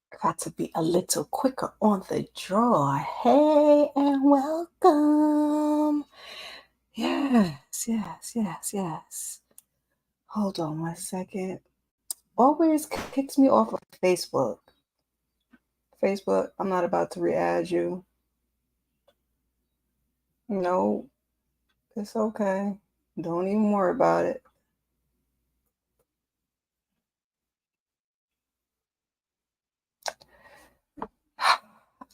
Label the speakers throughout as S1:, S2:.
S1: Got to be a little quicker on the draw. Hey and welcome. Yes. Hold on 1 second. Always kicks me off of Facebook. Facebook, I'm not about to re-add you. No, it's okay. Don't even worry about it.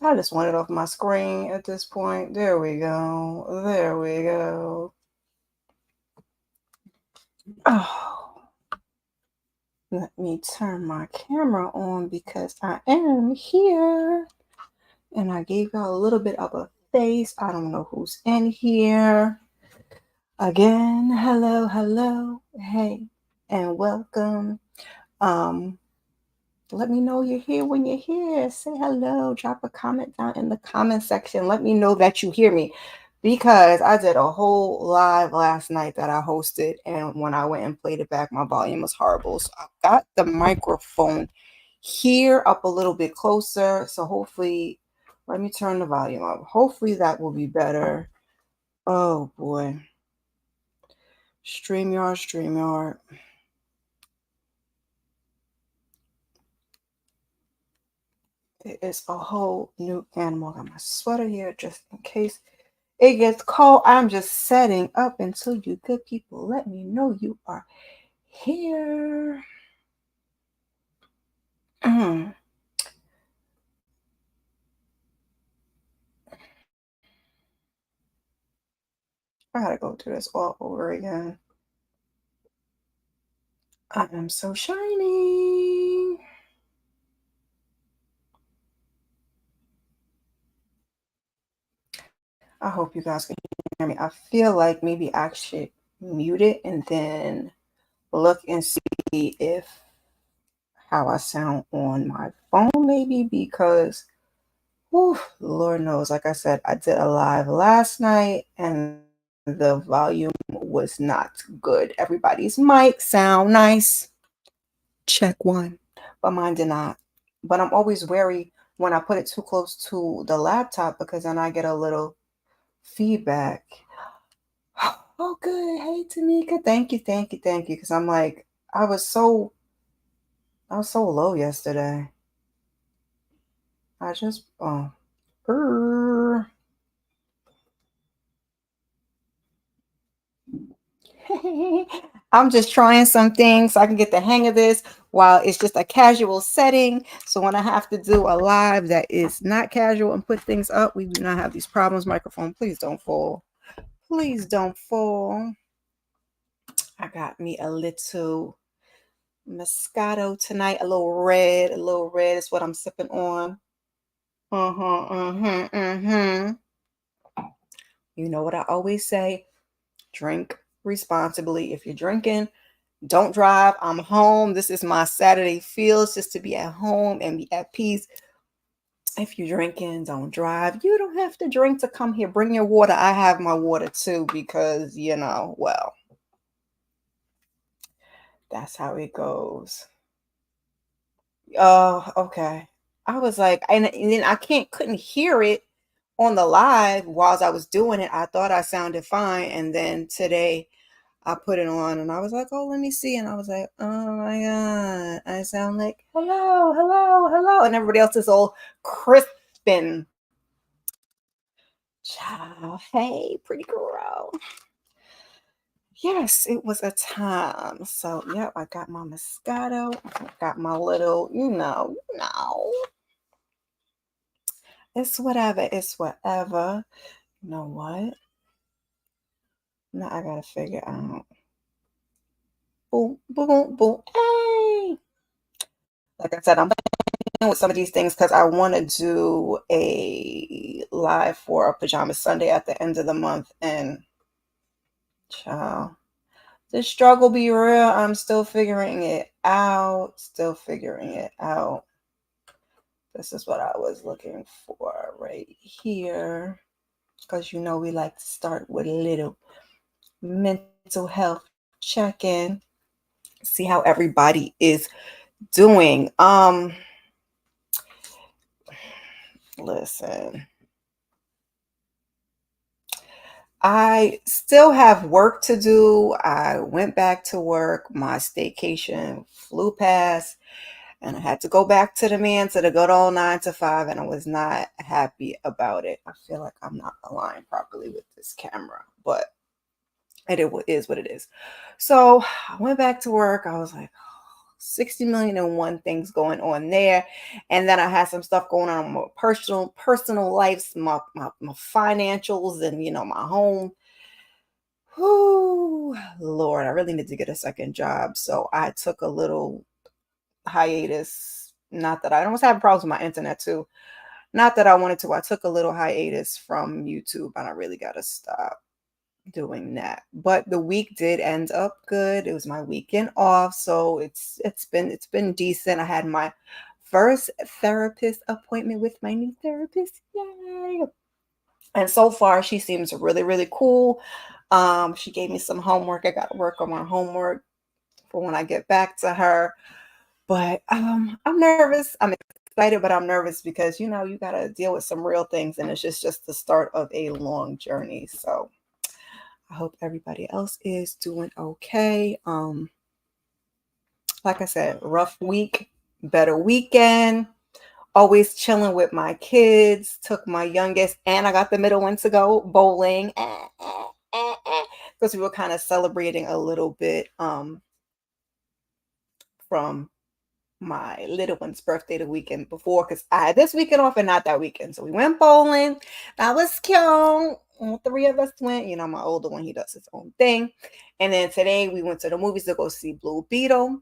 S1: I just want it off my screen at this point. There we go. There we go. Oh, let me turn my camera on because I am here. And I gave y'all a little bit of a face. I don't know who's in here. Again, hello, hey, and welcome. Um, Let me know you're here when you're here. Say hello. Drop a comment down in the comment section. Let me know that you hear me because I did a whole live last night that I hosted, and when I went and played it back, my volume was horrible. So I got the microphone here up a little bit closer. So hopefully, let me turn the volume up. Hopefully that will be better. Oh boy. StreamYard. It is a whole new animal. I got my sweater here just in case it gets cold. I'm just setting up until you good people let me know you are here. I gotta go through this all over again. I am so shiny. I hope you guys can hear me. I feel like maybe I should mute it and then look and see if how I sound on my phone, maybe because whew, Lord knows, like I said, I did a live last night and the volume was not good. Everybody's mic sound nice. Check one. But mine did not. But I'm always wary when I put it too close to the laptop because then I get a little feedback. Oh, good. Hey, Tamika. Thank you. Because I'm like, I was so low yesterday. I just I'm just trying some things so I can get the hang of this while it's just a casual setting. So when I have to do a live that is not casual and put things up, we do not have these problems. Microphone, please don't fall. Please don't fall. I got me a little Moscato tonight, a little red. Is what I'm sipping on. You know what I always say? Drink responsibly. If you're drinking, don't drive. I'm home. This is my Saturday feels just to be at home and be at peace. If you're drinking, don't drive. You don't have to drink to come here. Bring your water. I have my water too because, well, that's how it goes. Oh, okay. I was like, and then I couldn't hear it on the live whilst I was doing it. I thought I sounded fine. And then today I put it on and I was like, oh, let me see. And I was like, oh my God, I sound like, hello. And everybody else is all crispin. Ciao. Hey, pretty girl. Yes, it was a time. So, yep, I got my Moscato. I got my little, it's whatever. It's whatever. You know what? Now I gotta figure out. Boom. Hey! Like I said, I'm with some of these things because I want to do a live for a pajama Sunday at the end of the month. And child, the struggle be real. I'm still figuring it out. This is what I was looking for right here. Because we like to start with a little mental health check-in. See how everybody is doing. Listen, I still have work to do. I went back to work. My staycation flew past, and I had to go back to the good old 9 to 5, and I was not happy about it. I feel like I'm not aligned properly with this camera, but is what it is. So I went back to work. I was like, 60 million and one things going on there. And then I had some stuff going on in my personal life, my financials, and my home. Whoo, Lord, I really need to get a second job. So I took a little hiatus. Not that I almost have problems with my internet too. Not that I wanted to. I took a little hiatus from YouTube, and I really gotta stop doing that. But the week did end up good. It was my weekend off, so it's been decent. I had my first therapist appointment with my new therapist. Yay! And so far she seems really, really cool. She gave me some homework. I got to work on my homework for when I get back to her. But I'm nervous. I'm excited, but I'm nervous because you got to deal with some real things, and it's just the start of a long journey. So I hope everybody else is doing okay. Like I said, rough week, better weekend. Always chilling with my kids. Took my youngest and I got the middle one to go bowling. Because we were kind of celebrating a little bit from my little one's birthday the weekend before, because I had this weekend off and not that weekend. So we went bowling. That was cute. All three of us went. My older one, he does his own thing. And then today we went to the movies to go see Blue Beetle.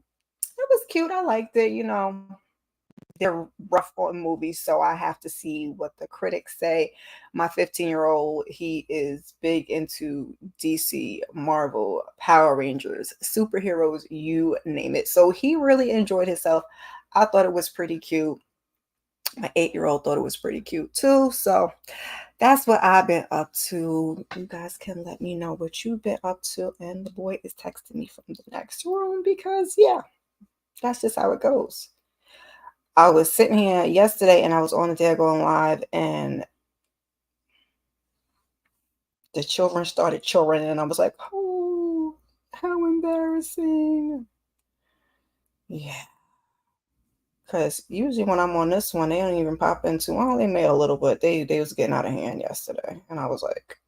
S1: It was cute. I liked it. They're rough on movies, so I have to see what the critics say. My 15-year-old, he is big into DC, Marvel, Power Rangers, superheroes, you name it. So he really enjoyed himself. I thought it was pretty cute. My 8-year-old thought it was pretty cute too. So that's what I've been up to. You guys can let me know what you've been up to. And the boy is texting me from the next room because, yeah, that's just how it goes. I was sitting here yesterday and I was on there going live, and the children started children, and I was like, oh, how embarrassing. Yeah. Because usually when I'm on this one, they don't even pop into, well, they made a little bit. They was getting out of hand yesterday. And I was like,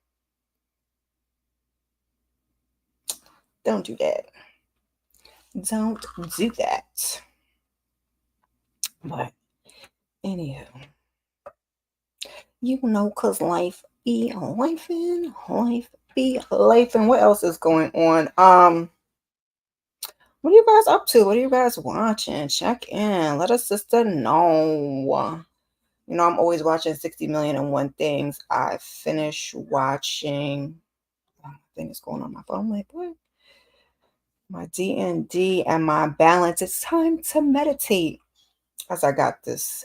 S1: don't do that. Don't do that. But anywho, because life be life be life. And what else is going on? What are you guys up to? What are you guys watching? Check in. Let us sister know. I'm always watching 60 million and one things. I finished watching. I think it's going on my phone. I'm like, what? My D&D and my balance. It's time to meditate. As I got this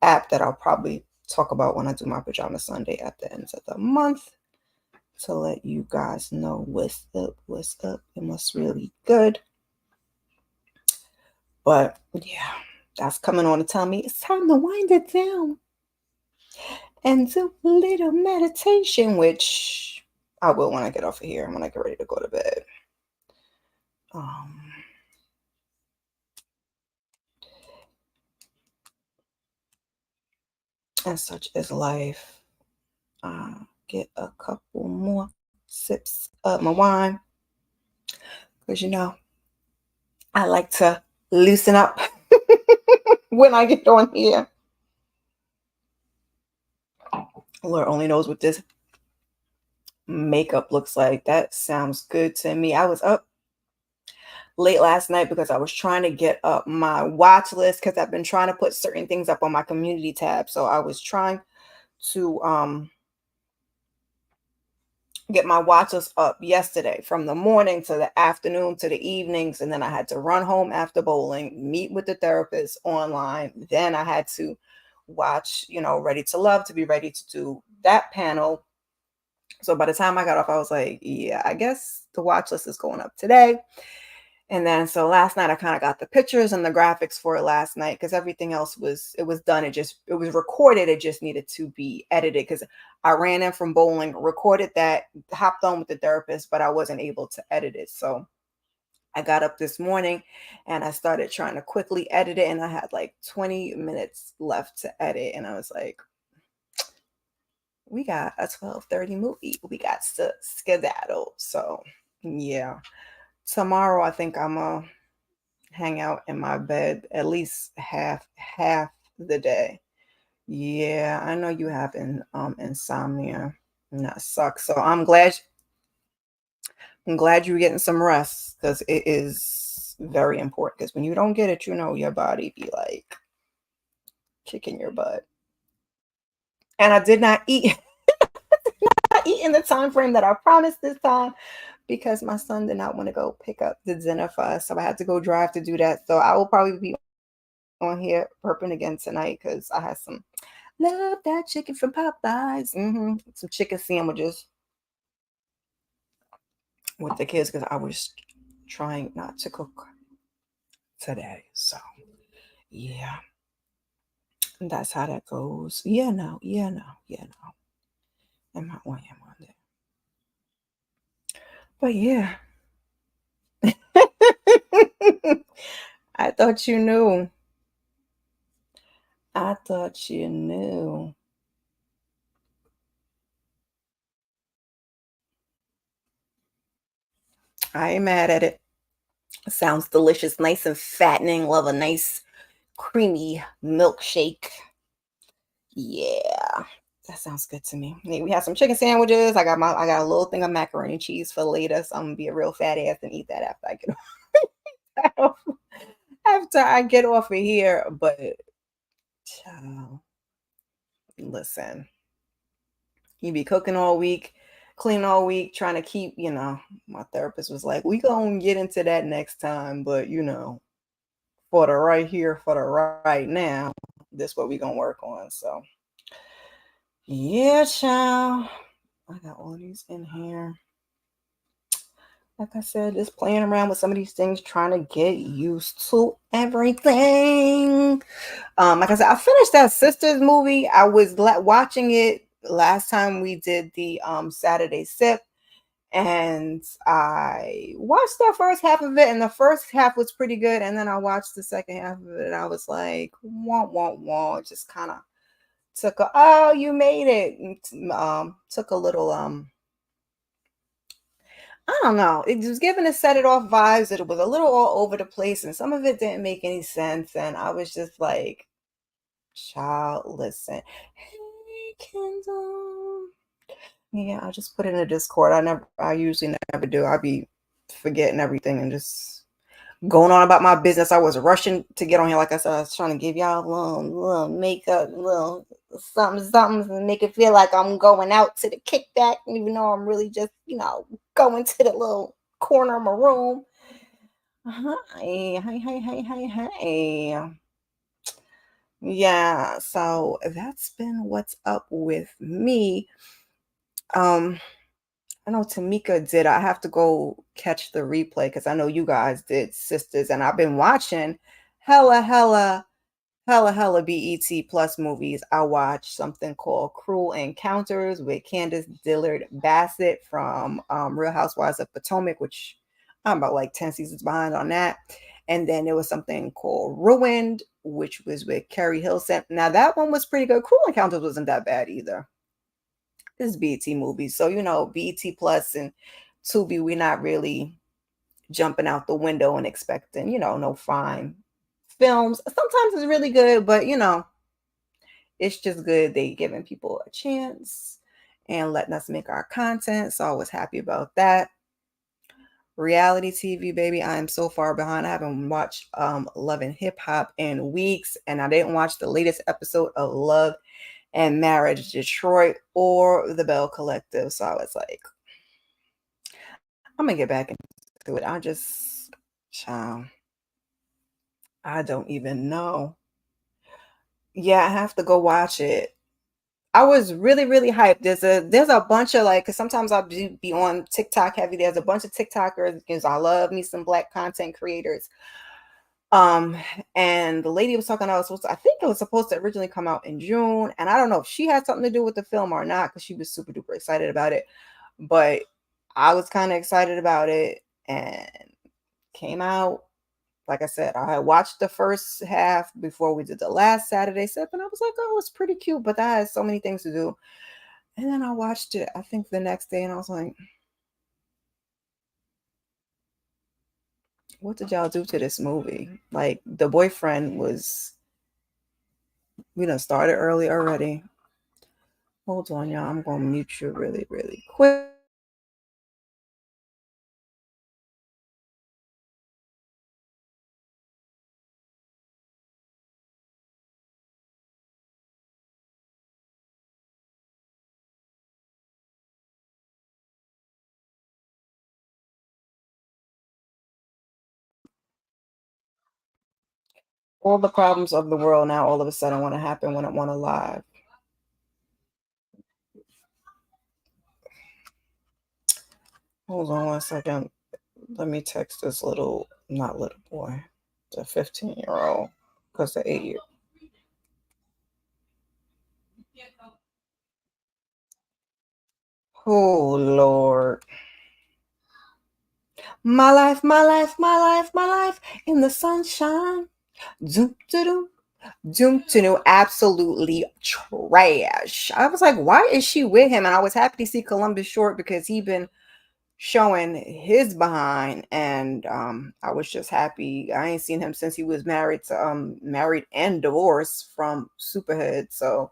S1: app that I'll probably talk about when I do my pajama Sunday at the end of the month, to let you guys know what's up, and what's really good. But yeah, that's coming on to tell me it's time to wind it down and do a little meditation, which I will when I get off of here and when I get ready to go to bed. And such is life. Get a couple more sips of my wine, because I like to loosen up when I get on here. Lord only knows what this makeup looks like. That sounds good to me. I was up late last night because I was trying to get up my watch list, because I've been trying to put certain things up on my community tab. So I was trying to get my watch list up yesterday, from the morning to the afternoon to the evenings, and then I had to run home after bowling, meet with the therapist online. Then I had to watch Ready to Love, to be ready to do that panel. So by the time I got off, I was like, yeah, I guess the watch list is going up today. And then so last night I kind of got the pictures and the graphics for it last night because everything else was done. It was recorded. It just needed to be edited because I ran in from bowling, recorded that, hopped on with the therapist, but I wasn't able to edit it. So I got up this morning and I started trying to quickly edit it, and I had like 20 minutes left to edit. And I was like, we got a 12:30 movie. We got to skedaddle. So yeah. Tomorrow I think I'm hang out in my bed at least half the day. Yeah, I know you have insomnia, and that sucks. So I'm glad you're getting some rest because it is very important. Because when you don't get it, you know your body be like kicking your butt. And I did not eat. I eat in the time frame that I promised this time because my son did not want to go pick up the dinner for us, so I had to go drive to do that. So I will probably be on here burping again tonight because I had some love that chicken from Popeyes. Some chicken sandwiches with the kids because I was trying not to cook today. So yeah, that's how that goes. Yeah, no, yeah, no, yeah, no. I'm not one on there. But yeah. I thought you knew. I thought you knew. I ain't mad at it. Sounds delicious, nice and fattening. Love a nice creamy milkshake. Yeah, that sounds good to me. We have some chicken sandwiches. I got a little thing of macaroni and cheese for later. So I'm gonna be a real fat ass and eat that off, after I get off of here. But child, listen, you be cooking all week, cleaning all week, trying to keep, my therapist was like, we gonna get into that next time, but for the right here, for the right now, this what we gonna work on. So yeah, child. I got all these in here. Like I said, just playing around with some of these things, trying to get used to everything. Like I said, I finished that Sisters movie. I was watching it last time we did the Saturday sip, and I watched that first half of it, and the first half was pretty good, and then I watched the second half of it, and I was like, wah wah wah, just kind of took a, oh, you made it. Took a little I don't know. It was giving a set it off vibes. It was a little all over the place, and some of it didn't make any sense. And I was just like, child, listen. Hey, Kendall. Yeah, I just put it in a Discord. I usually never do. I be forgetting everything and just going on about my business. I was rushing to get on here. Like I said, I was trying to give y'all a little makeup, little something and make it feel like I'm going out to the kickback, even though I'm really just, going to the little corner of my room. Hi. Yeah, so that's been what's up with me. Um, I know Tamika did. I have to go catch the replay because I know you guys did Sisters, and I've been watching hella hella BET Plus movies. I watched something called Cruel Encounters with Candace Dillard Bassett from Real Housewives of Potomac, which I'm about like 10 seasons behind on that. And then there was something called Ruined, which was with Carrie Hilson. Now that one was pretty good. Cruel Encounters wasn't that bad either. This is BET movies. So, BET Plus and Tubi, we're not really jumping out the window and expecting, no fine films. Sometimes it's really good, but it's just good they giving people a chance and letting us make our content. So I was happy about that. Reality TV, baby, I am so far behind. I haven't watched Love and Hip Hop in weeks, and I didn't watch the latest episode of Love and Marriage Detroit or The Bell Collective. So I was like, I'm gonna get back into it. Child, I don't even know. Yeah, I have to go watch it. I was really, really hyped. There's a bunch of like, cause sometimes I'll be on TikTok heavy. There's a bunch of TikTokers because I love me some black content creators. Um, and the lady was talking. I think it was supposed to originally come out in June, and I don't know if she had something to do with the film or not, because she was super duper excited about it. But I was kind of excited about it, and came out. Like I said, I had watched the first half before we did the last Saturday sip, and I was like, "Oh, it's pretty cute," but that has so many things to do. And then I watched it, I think the next day, and I was like, "What did y'all do to this movie?" Like the boyfriend was, we done started early already. Hold on, y'all. I'm gonna mute you really, really quick. All the problems of the world now all of a sudden want to happen when I want to live. Hold on 1 second. Let me text this not little boy, the 15-year-old, because the 8 year. Oh Lord. My life, my life, my life, my life in the sunshine. Zoom to doom, zoom to do absolutely trash. I was like, why is she with him? And I was happy to see Columbus Short because he been showing his behind, and I was just happy. I ain't seen him since he was married and divorced from Superhead. So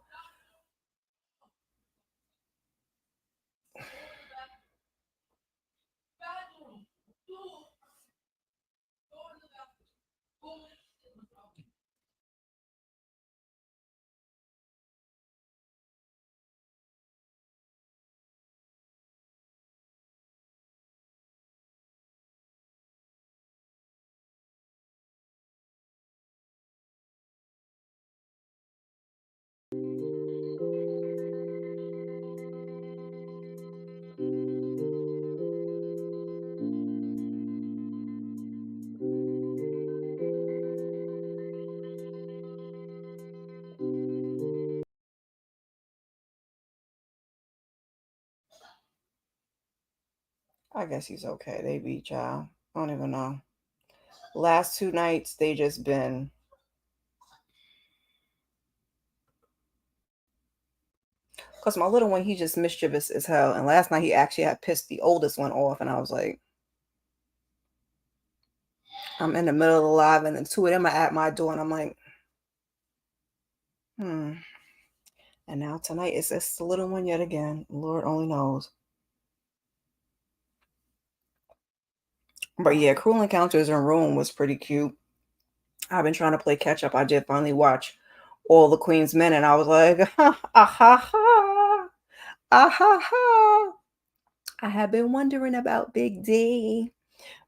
S1: I guess he's okay. They beat y'all. I don't even know. Last 2 nights they just been, because my little one, he just mischievous as hell. And last night he actually had pissed the oldest one off, and I was like, I'm in the middle of the live, and then two of them are at my door, and I'm like, hmm. And now tonight it's the little one yet again. Lord only knows. But yeah, Cruel Encounters in Rome was pretty cute. I've been trying to play catch up. I did finally watch all the Queen's Men, and I was like, ah ha ha, ah ha ha. I have been wondering about Big D,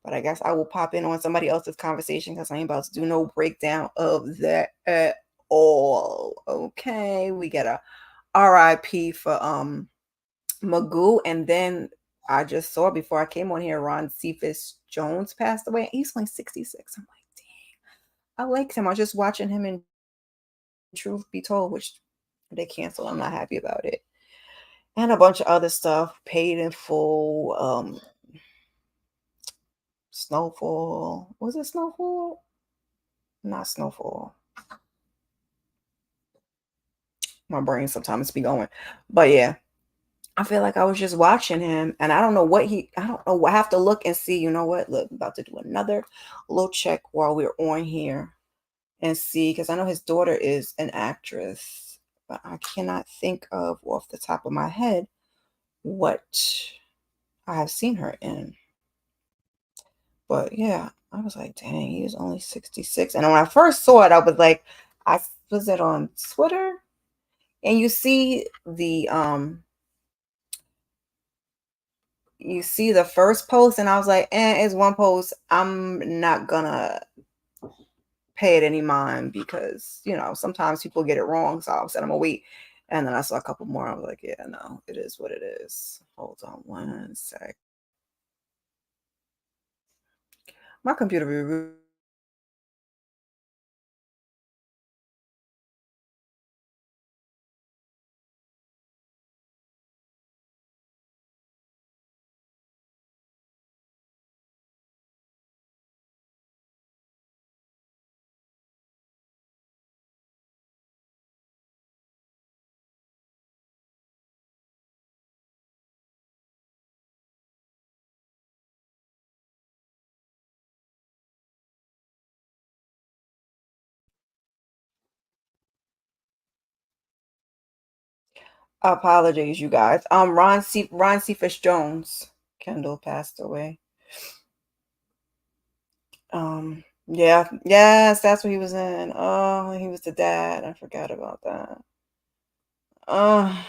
S1: but I guess I will pop in on somebody else's conversation because I ain't about to do no breakdown of that at all. Okay, we get a RIP for Magoo, and then I just saw before I came on here, Ron Cephas Jones passed away. He's only 66. I'm like, dang, I liked him. I was just watching him in Truth Be Told, which they canceled. I'm not happy about it. And a bunch of other stuff, Paid in Full, Snowfall. Was it Snowfall? Not Snowfall. My brain sometimes be going. But yeah, I feel like I was just watching him, and I don't know what I don't know. I have to look and see. You know what? Look, I'm about to do another little check while we're on here and see, because I know his daughter is an actress, but I cannot think of off the top of my head what I have seen her in. But yeah, I was like, dang, he was only 66. And when I first saw it, I was like, I was it on Twitter? And you see the first post, and I was like, it's one post. I'm not gonna pay it any mind because sometimes people get it wrong. So I said I'm gonna wait. And then I saw a couple more. I was like, yeah, no, it is what it is. Hold on one sec. My computer apologies, you guys. Ron Cephas Jones. Kendall passed away. Yeah, yes, that's what he was in. Oh, he was the dad. I forgot about that. Oh,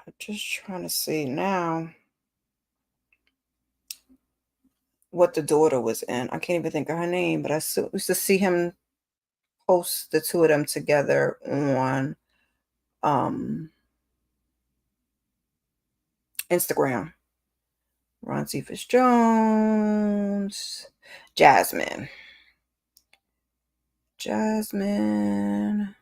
S1: I'm just trying to see now what the daughter was in. I can't even think of her name, but used to see him post the two of them together on um Instagram. Ron Cephas Jones, Jasmine. Jasmine.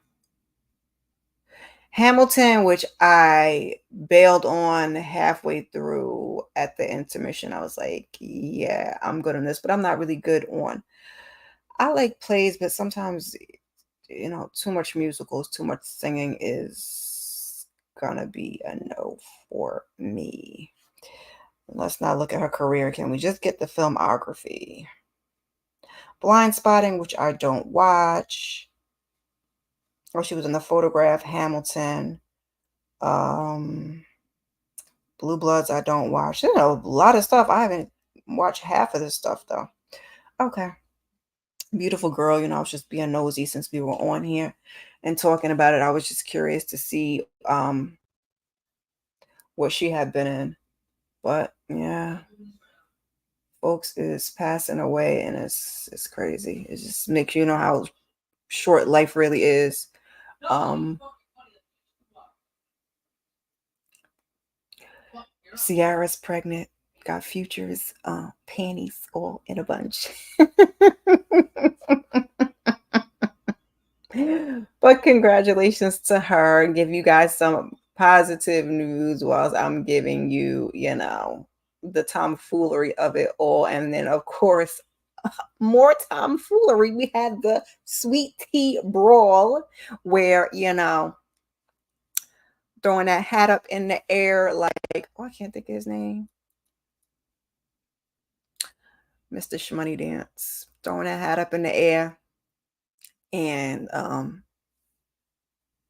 S1: Hamilton, which I bailed on halfway through at the intermission. I was like, yeah, I'm good on this, but I'm not really good on. I like plays, but sometimes, too much musicals, too much singing is gonna be a no for me. Let's not look at her career. Can we just get the filmography? Blind Spotting, which I don't watch. Oh, she was in The Photograph, Hamilton. Um, Blue Bloods, I don't watch. A lot of stuff. I haven't watched half of this stuff though. Okay. Beautiful Girl, I was just being nosy since we were on here and talking about it. I was just curious to see what she had been in. But yeah, folks is passing away and it's crazy. It just makes you know how short life really is. Ciara's pregnant, got Future's panties all in a bunch. But congratulations to her. Give you guys some positive news whilst I'm giving you, the tomfoolery of it all. And then, of course, more tomfoolery. We had the sweet tea brawl where, throwing that hat up in the air like, oh, I can't think of his name. Mr. Shmoney Dance. Throwing that hat up in the air. And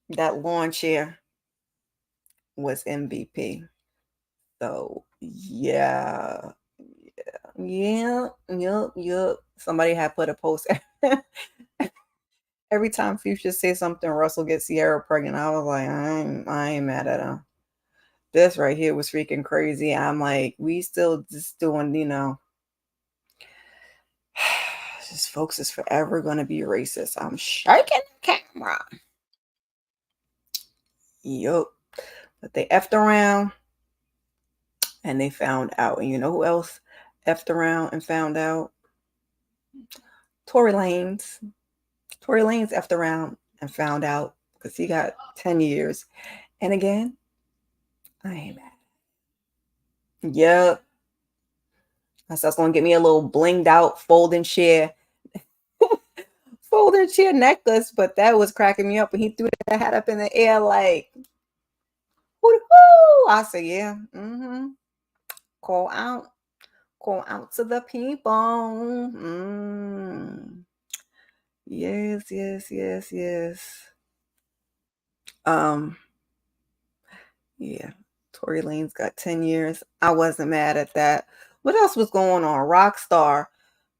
S1: that lawn chair was MVP. So yeah. Yeah. Yep. Somebody had put a post. Every time Future say something, Russell gets Ciara pregnant. I was like, I ain't mad at him. This right here was freaking crazy. I'm like, we still just doing, this folks is forever gonna be racist. I'm shaking the camera. Yup. But they effed around and they found out. And you know who else effed around and found out? Tory Lanez. Tory Lanez effed around and found out because he got 10 years. And again, I ain't mad. Yep. That's gonna get me a little blinged out folding chair necklace, but that was cracking me up when he threw that hat up in the air like woo-hoo. I said, yeah, call out. Call out to the people. Yes, yes, yes, yes. Um, yeah. Tory Lane's got 10 years. I wasn't mad at that. What else was going on? Rockstar.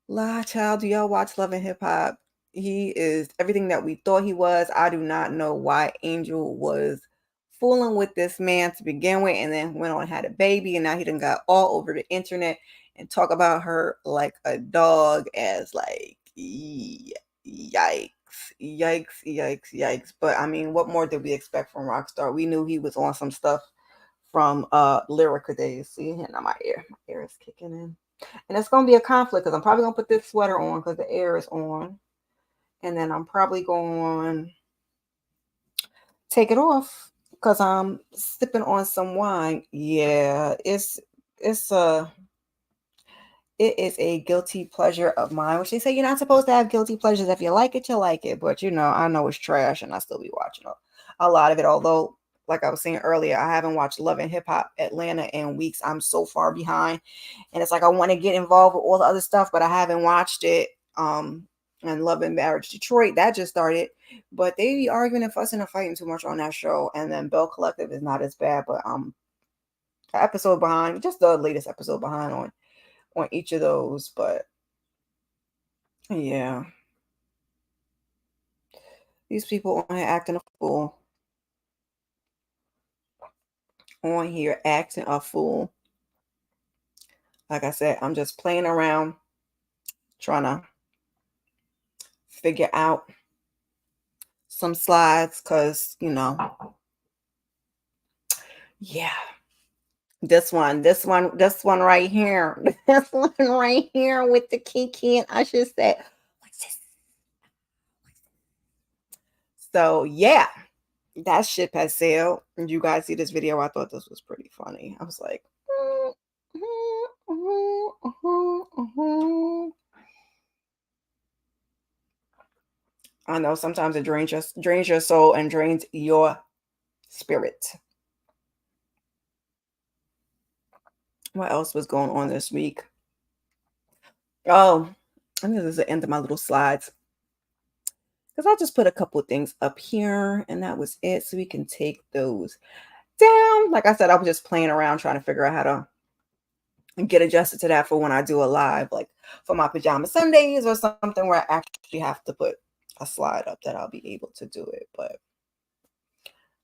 S1: La child, do y'all watch Love and Hip Hop? He is everything that we thought he was. I do not know why Angel was fooling with this man to begin with, and then went on and had a baby, and now he done got all over the internet. and talk about her like a dog as like yikes, yikes, yikes, yikes. But I mean, what more did we expect from Rockstar? We knew he was on some stuff from Lyrica days. See, now my ear is kicking in. And it's gonna be a conflict because I'm probably gonna put this sweater on because the air is on. And then I'm probably going to take it off because I'm sipping on some wine. Yeah, it's it is a guilty pleasure of mine, which they say you're not supposed to have guilty pleasures. If you like it, you like it. But I know it's trash and I still be watching a lot of it. Although, like I was saying earlier, I haven't watched Love and Hip Hop Atlanta in weeks. I'm so far behind. And it's like I want to get involved with all the other stuff, but I haven't watched it. And Love and Marriage Detroit, that just started. But they be arguing and fussing and fighting too much on that show. And then Bell Collective is not as bad, but an episode behind, just the latest episode behind on each of those. But yeah, these people on here acting a fool. On here acting a fool. Like I said, I'm just playing around, trying to figure out some slides because, yeah. This one right here. This one right here with the Kiki and Usher said, what's this? So yeah, that ship has sailed. And you guys see this video? I thought this was pretty funny. I was like, I know sometimes it drains your soul and drains your spirit. What else was going on this week? Oh, I think this is the end of my little slides. Because I just put a couple of things up here and that was it. So we can take those down. Like I said, I was just playing around trying to figure out how to get adjusted to that for when I do a live, like for my pajama Sundays or something where I actually have to put a slide up that I'll be able to do it. But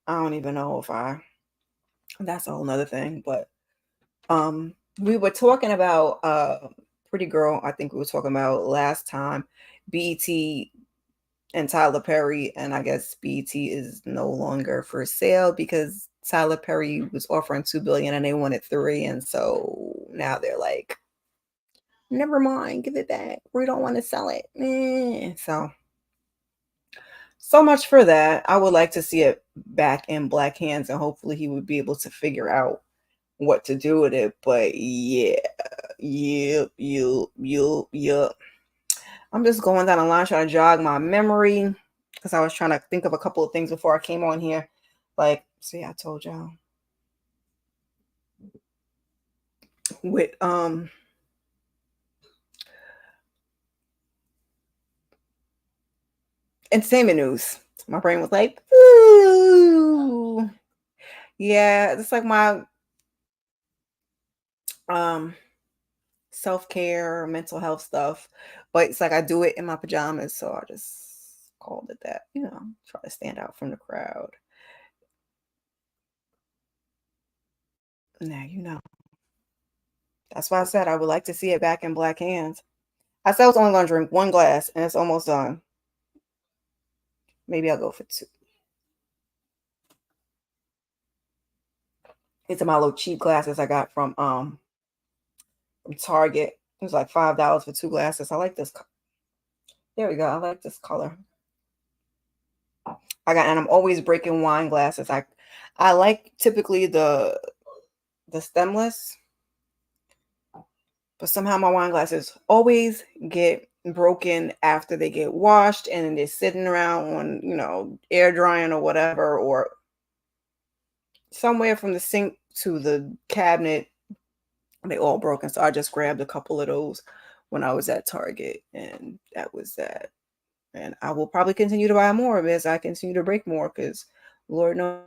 S1: I don't even know that's a whole nother thing. But we were talking about Pretty Girl. I think we were talking about last time BET and Tyler Perry, and I guess BET is no longer for sale because Tyler Perry was offering $2 billion and they wanted $3 billion, and so now they're like, never mind, give it back. We don't want to sell it. So much for that. I would like to see it back in black hands, and hopefully he would be able to figure out what to do with it. But yeah, yep. I'm just going down the line trying to jog my memory because I was trying to think of a couple of things before I came on here. Like, see, I told y'all with entertainment news. My brain was like, ooh. Yeah, it's like my self-care, mental health stuff. But it's like I do it in my pajamas, so I just called it that, try to stand out from the crowd. Now. That's why I said I would like to see it back in black hands. I said I was only going to drink one glass, and it's almost done. Maybe I'll go for 2. These are my little cheap glasses I got from Target. It was like $5 for 2 glasses. I like this. There we go. I like this color. And I'm always breaking wine glasses. I like typically the stemless, but somehow my wine glasses always get broken after they get washed and they're sitting around on, air drying or whatever, or somewhere from the sink to the cabinet, they all broken. So I just grabbed a couple of those when I was at Target, and that was that. And I will probably continue to buy more of it as I continue to break more because Lord knows.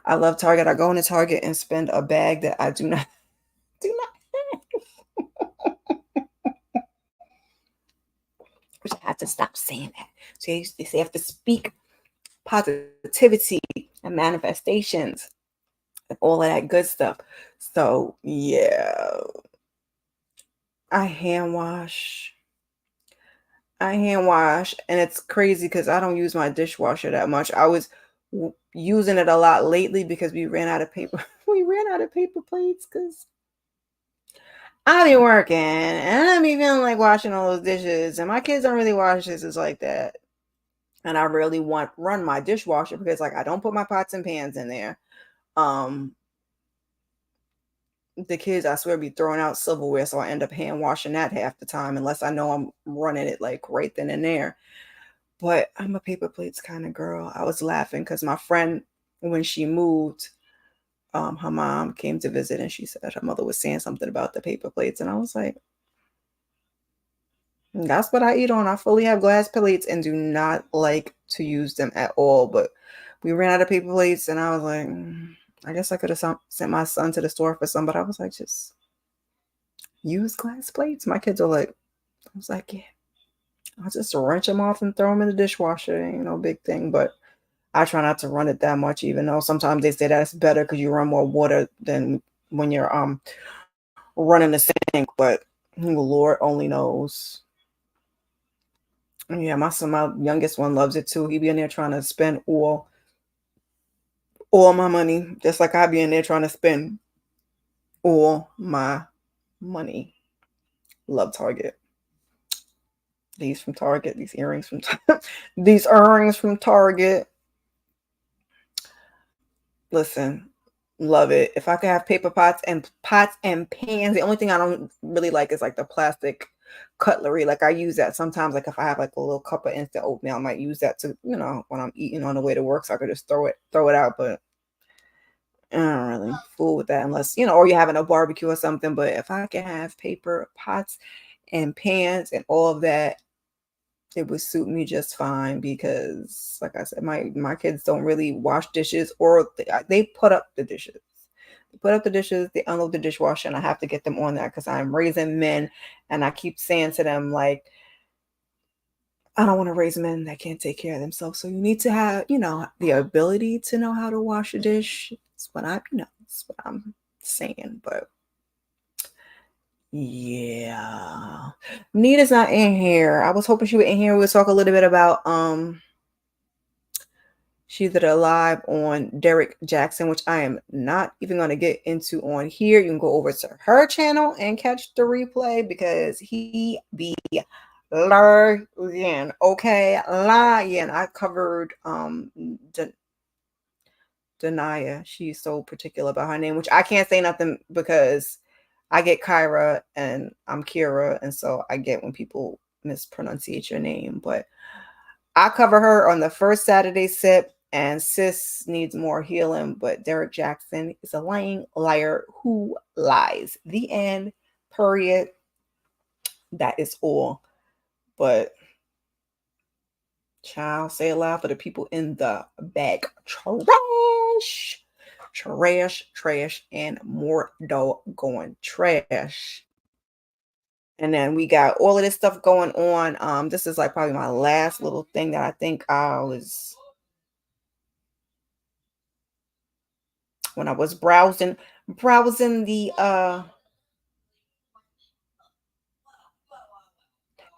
S1: I love Target. I go into Target and spend a bag that I do not have, which have to stop saying that. So they say you have to speak positivity and manifestations and all of that good stuff. So yeah, I hand wash. And it's crazy because I don't use my dishwasher that much. I was using it a lot lately because we ran out of paper. We ran out of paper plates because I be working and I be feeling like washing all those dishes, and my kids don't really wash dishes like that. And I really run my dishwasher because like I don't put my pots and pans in there. Um, the kids, I swear, be throwing out silverware, so I end up hand washing that half the time unless I know I'm running it like right then and there. But I'm a paper plates kind of girl. I was laughing because my friend, when she moved, her mom came to visit and she said her mother was saying something about the paper plates. And I was like, that's what I eat on. I fully have glass plates and do not like to use them at all. But we ran out of paper plates and I was like, I guess I could have sent my son to the store for some, but I was like, just use glass plates. My kids are like, I was like, yeah, I'll just rinse them off and throw them in the dishwasher. Ain't no big thing. But I try not to run it that much, even though sometimes they say that's better because you run more water than when you're running the sink. But Lord only knows. Yeah, my youngest one loves it too. He be in there trying to spend all my money, just like I be in there trying to spend all my money. Love Target. These from Target. These earrings from these earrings from Target. Listen, love it. If I could have paper pots and pans, the only thing I don't really like is like the plastic cutlery. Like I use that sometimes. Like if I have like a little cup of instant oatmeal, I might use that to, when I'm eating on the way to work, so I could just throw it out. But I don't really fool with that unless, or you're having a barbecue or something. But if I can have paper pots and pans and all of that, it would suit me just fine because, like I said, my kids don't really wash dishes, or they put up the dishes. They put up the dishes, they unload the dishwasher, and I have to get them on that because I'm raising men, and I keep saying to them, like, I don't want to raise men that can't take care of themselves. So you need to have, the ability to know how to wash a dish. That's what that's what I'm saying. But yeah, Nita's not in here. I was hoping she would in here. We'll talk a little bit about She's Alive on Derek Jackson, which I am not even going to get into on here. You can go over to her channel and catch the replay because he be lying. Okay, lying. I covered Denia. She's so particular about her name, which I can't say nothing because I get Kyra and I'm Kira, and so I get when people mispronunciate your name. But I cover her on the first Saturday sip, and sis needs more healing. But Derek Jackson is a lying liar who lies. The end. Period. That is all. But child, say it loud for the people in the back. Trash, and more doggone trash. And then we got all of this stuff going on. This is like probably my last little thing that I think I was when I was browsing the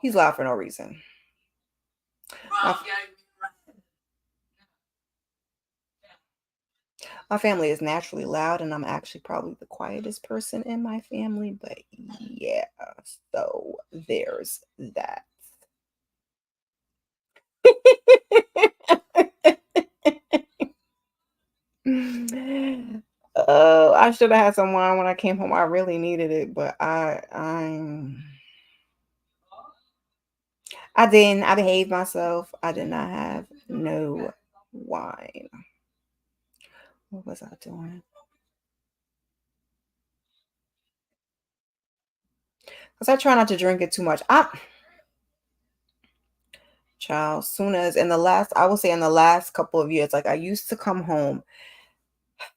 S1: he's loud for no reason. My family is naturally loud, and I'm actually probably the quietest person in my family, but yeah, so there's that. Oh, I should have had some wine when I came home. I really needed it, but I didn't. I behaved myself. I did not have no wine. What was I doing? Because I try not to drink it too much. Child, soon as I will say in the last couple of years, like I used to come home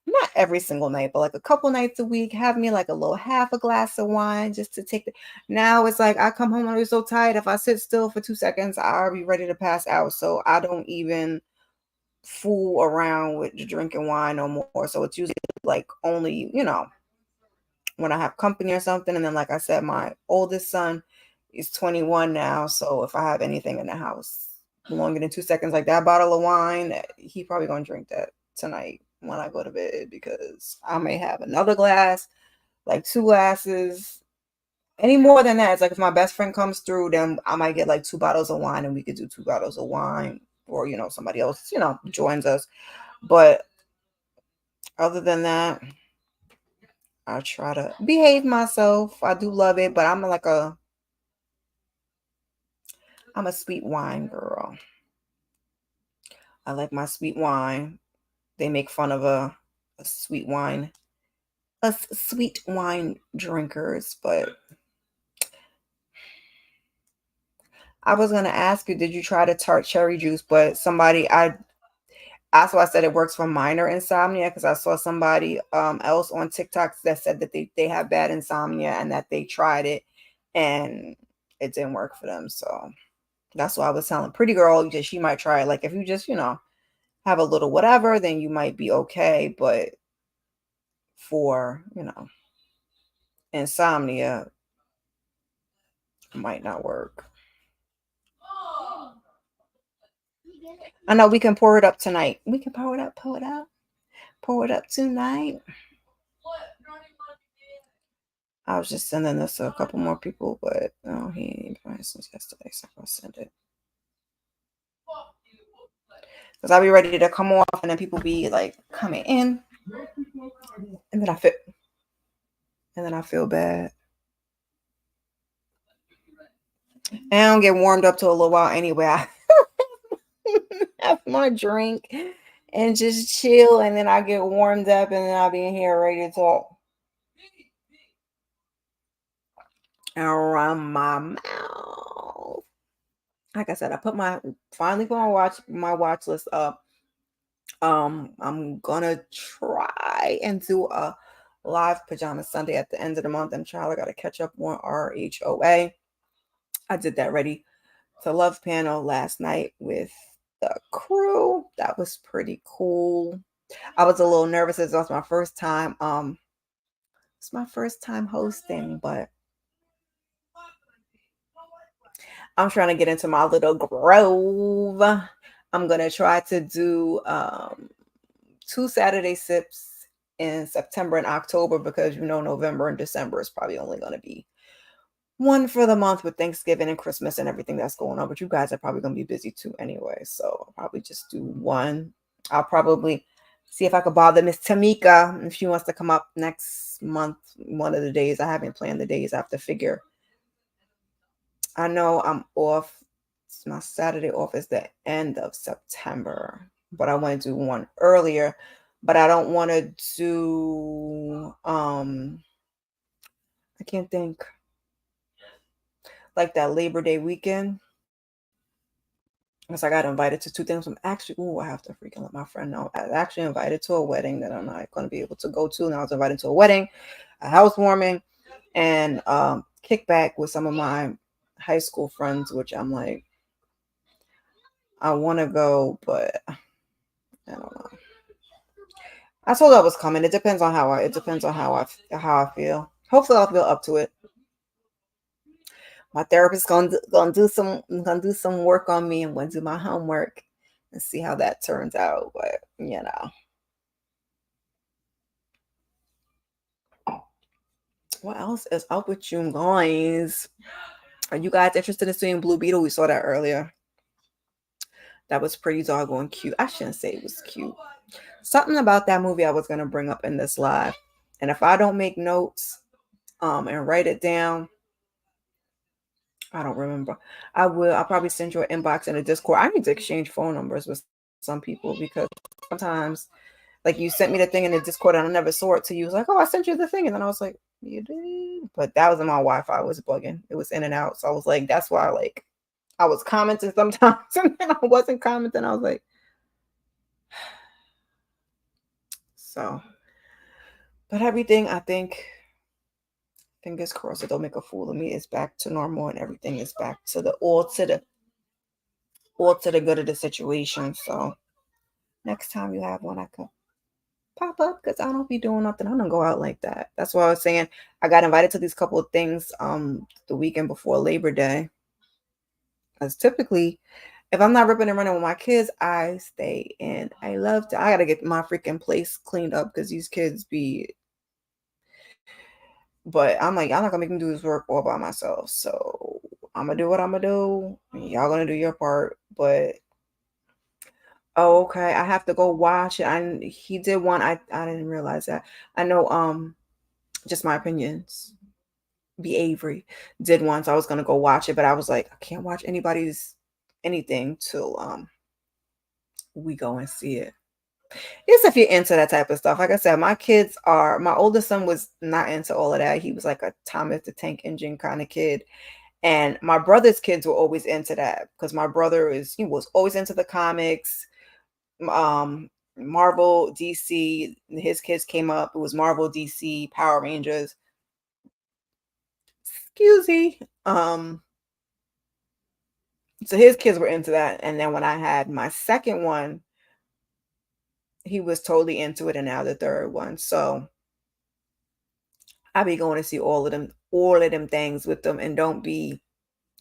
S1: not every single night, but like a couple nights a week, have me like a little half a glass of wine just to take the now it's like I come home and I'm so tired. If I sit still for 2 seconds, I'll be ready to pass out. So I don't even fool around with drinking wine no more. So it's usually like only, when I have company or something. And then, like I said, my oldest son is 21 now. So if I have anything in the house longer than 2 seconds, like that bottle of wine, he probably gonna drink that tonight when I go to bed because I may have another glass, like two glasses. Any more than that, it's like if my best friend comes through, then I might get like two bottles of wine and we could do two bottles of wine, or somebody else, joins us. But other than that, I try to behave myself. I do love it, but I'm a sweet wine girl. I like my sweet wine. They make fun of a sweet wine, us sweet wine drinkers. But I was gonna ask you, did you try the tart cherry juice? But that's why I said it works for minor insomnia because I saw somebody else on TikTok that said that they have bad insomnia and that they tried it and it didn't work for them. So that's why I was telling Pretty Girl that she might try it. Like if you just, have a little whatever, then you might be okay. But for, insomnia, it might not work. I know we can pour it up tonight. We can pour it up, pour it up tonight. I was just sending this to a couple more people, but he ain't since yesterday, so I'll send it. Because I'll be ready to come off and then people be like coming in. And then I feel bad. And I don't get warmed up to a little while anyway. I have my drink and just chill, and then I get warmed up, and then I'll be in here ready to talk. Around my mouth. Like I said, finally put my watch list up. I'm gonna try and do a live pajama Sunday at the end of the month. And child, I gotta catch up on RHOA. I did that Ready to Love panel last night with the crew. That was pretty cool. I was a little nervous as it was my first time. It's my first time hosting, but I'm trying to get into my little groove. I'm gonna try to do 2 Saturday sips in September and October because November and December is probably only gonna be one for the month with Thanksgiving and Christmas and everything that's going on. But you guys are probably gonna be busy too anyway, so I'll probably just do one. I'll probably see if I could bother Miss Tamika if she wants to come up next month, one of the days. I haven't planned the days. I have to figure. I know I'm off. My Saturday off is the end of September, but I want to do one earlier. But I don't want to do. I can't think. Like that Labor Day weekend. Because I got invited to two things. I have to freaking let my friend know. I was actually invited to a wedding that I'm not going to be able to go to. And I was invited to a wedding, a housewarming, and kickback with some of my high school friends, which I'm like, I want to go, but I don't know. I told I was coming. It depends on how I feel. Hopefully I'll feel up to it. My therapist gonna do some work on me and gonna do my homework and see how that turns out. But what else is up with you guys? Are you guys interested in seeing Blue Beetle? We saw that earlier. That was pretty doggone cute. I shouldn't say it was cute. Something about that movie I was gonna bring up in this live, and if I don't make notes, and write it down. I don't remember. I will. I'll probably send you an inbox in a Discord. I need to exchange phone numbers with some people because sometimes, like, you sent me the thing in the Discord and I never saw it till you was like, "Oh, I sent you the thing," and then I was like, "You did?" But that was in my Wi-Fi. Was bugging. It was in and out. So I was like, "That's why." Like, I was commenting sometimes and then I wasn't commenting. I was like, So, but everything, I think, fingers crossed, it don't make a fool of me. It's back to normal, and everything is back to the all to the good of the situation. So next time you have one, I can pop up because I don't be doing nothing. I don't go out like that. That's why I was saying I got invited to these couple of things the weekend before Labor Day. Because typically, if I'm not ripping and running with my kids, I stay in. I gotta get my freaking place cleaned up because these kids be. But I'm like, y'all not gonna make me do this work all by myself. So I'm gonna do what I'm gonna do. Y'all gonna do your part. But oh, okay, I have to go watch it. He did one. I didn't realize that. I know. Just my opinions. B. Avery did one, so I was gonna go watch it, but I was like, I can't watch anybody's anything till we go and see it. It's if you're into that type of stuff. Like I said, my oldest son was not into all of that. He was like a Thomas the Tank Engine kind of kid. And my brother's kids were always into that because my brother he was always into the comics, Marvel, DC. His kids came up. It was Marvel, DC, Power Rangers. Excuse me. So his kids were into that. And then when I had my second one, he was totally into it. And now the third one. So I be going to see all of them things with them, and don't be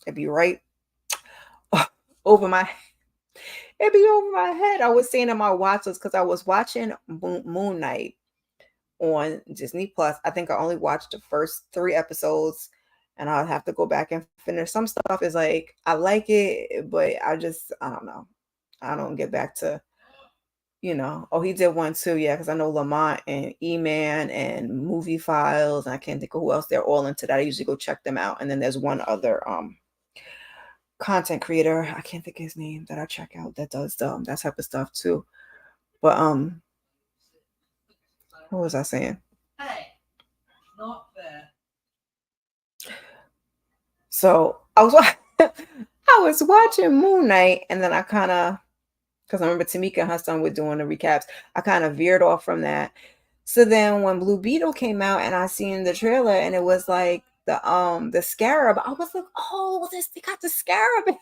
S1: it be right over my it be over my head. I was saying in my watch list because I was watching Moon Knight on Disney Plus. I think I only watched the first 3 episodes, and I'll have to go back and finish. Some stuff is like I like it, but I don't know. I don't get back to oh, he did one too, yeah, because I know Lamont and E-Man and Movie Files, and I can't think of who else. They're all into that. I usually go check them out. And then there's one other content creator, I can't think of his name, that I check out that does that type of stuff too. But what was I saying? Hey, not fair. So I was I was watching Moon Knight, and then I kind of, because I remember Tamika and her son were doing the recaps, I kind of veered off from that. So then when Blue Beetle came out and I seen the trailer and it was like the scarab, I was like, oh, they got the scarab.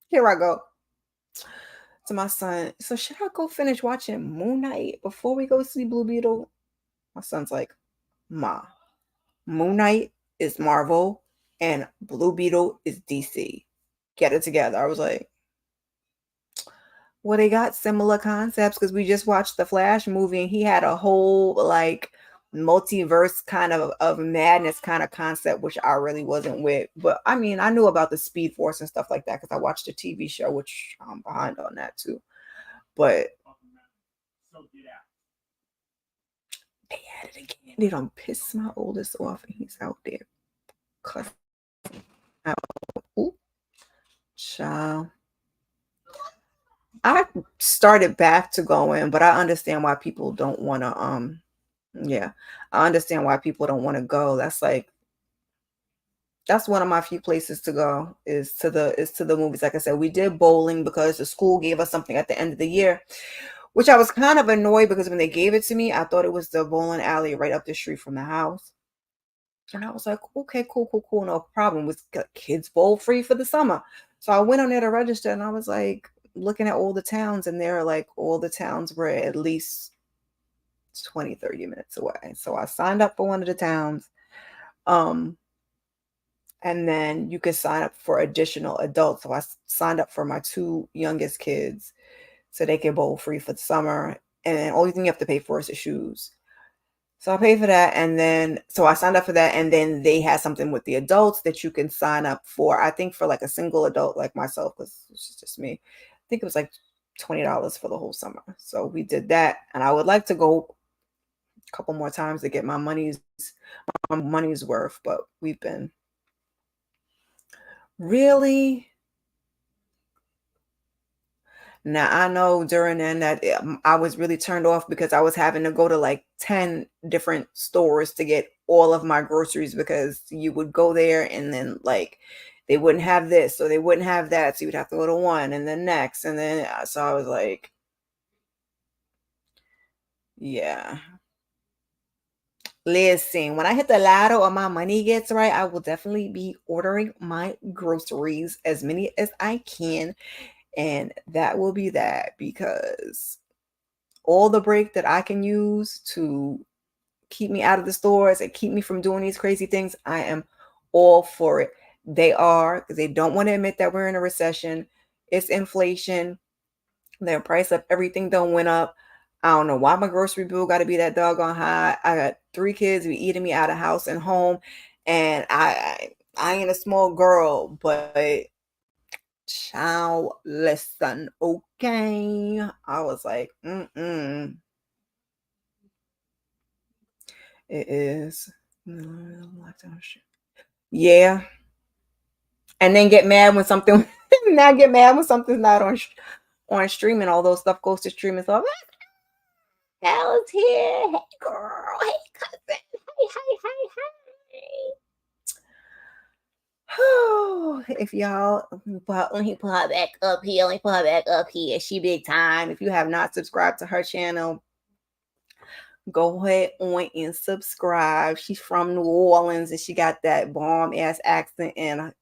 S1: Here I go to my son. So should I go finish watching Moon Knight before we go see Blue Beetle? My son's like, Ma, Moon Knight is Marvel and Blue Beetle is DC. Get it together. I was like, well, they got similar concepts because we just watched the Flash movie and he had a whole like multiverse kind of madness kind of concept, which I really wasn't with. But I mean, I knew about the Speed Force and stuff like that because I watched the TV show, which I'm behind on that too. But they had it again. They don't piss my oldest off, and he's out there cussing out. Ooh, child. I started back to going, but I understand why people don't want to. Yeah, I understand why people don't want to go. That's one of my few places to go is to the movies. Like I said, we did bowling because the school gave us something at the end of the year, which I was kind of annoyed because when they gave it to me, I thought it was the bowling alley right up the street from the house. And I was like, okay, cool, no problem. With kids bowl free for the summer. So I went on there to register and I was like looking at all the towns, and there like all the towns were at least 20, 30 minutes away. So I signed up for one of the towns. And then you could sign up for additional adults. So I signed up for my 2 youngest kids so they could bowl free for the summer. And then only thing you have to pay for is the shoes. So I paid for that. And then, so I signed up for that. And then they had something with the adults that you can sign up for, I think for like a single adult like myself, because it's just me. I think it was like $20 for the whole summer. So we did that. And I would like to go a couple more times to get my money's worth, but we've been really. Now I know during then that I was really turned off because I was having to go to like 10 different stores to get all of my groceries because you would go there and then like they wouldn't have this, so they wouldn't have that, so you would have to go to one and then next, and then so I was like, Yeah. Listen, when I hit the lotto or my money gets right, I will definitely be ordering my groceries, as many as I can. And that will be that, because all the break that I can use to keep me out of the stores and keep me from doing these crazy things, I am all for it. They are, because they don't want to admit that we're in a recession. It's inflation. Their price of everything don't went up. I don't know why my grocery bill got to be that doggone high. I got 3 kids be eating me out of house and home, and I ain't a small girl, but child, listen, okay. I was like, it is. Yeah, and then get mad when something. Now get mad when something's not on streaming. All those stuff goes to streaming. So Dallas here. Hey, girl. Hey, cousin. Hey. If y'all, let me put her back up here. Let me put her back up here. She big time. If you have not subscribed to her channel, go ahead on and subscribe. She's from New Orleans and she got that bomb ass accent, and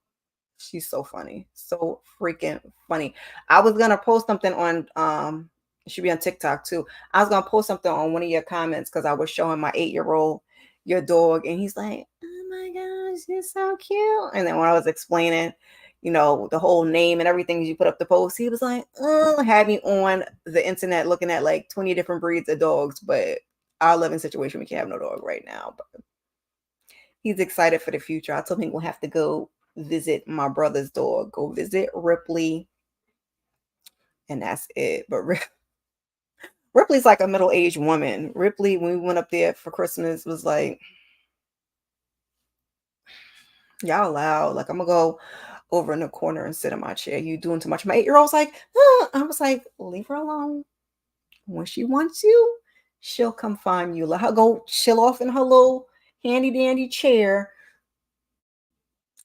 S1: she's so funny. So freaking funny. I was gonna post something on it should be on TikTok too. I was gonna post something on one of your comments because I was showing my 8-year-old your dog, and he's like, "Oh my gosh, you're so cute." And then when I was explaining, the whole name and everything you put up the post, he was like, "Oh," had me on the internet looking at like 20 different breeds of dogs, but our living situation, we can't have no dog right now. But he's excited for the future. I told him we'll have to go visit my brother's dog, go visit Ripley, and that's it. But Ripley's like a middle-aged woman. Ripley, when we went up there for Christmas, was like, "Y'all loud. Like, I'm gonna go over in the corner and sit in my chair. You doing too much." My 8-year-old's like, I was like, "Leave her alone. When she wants you, she'll come find you. Let her go chill off in her little handy dandy chair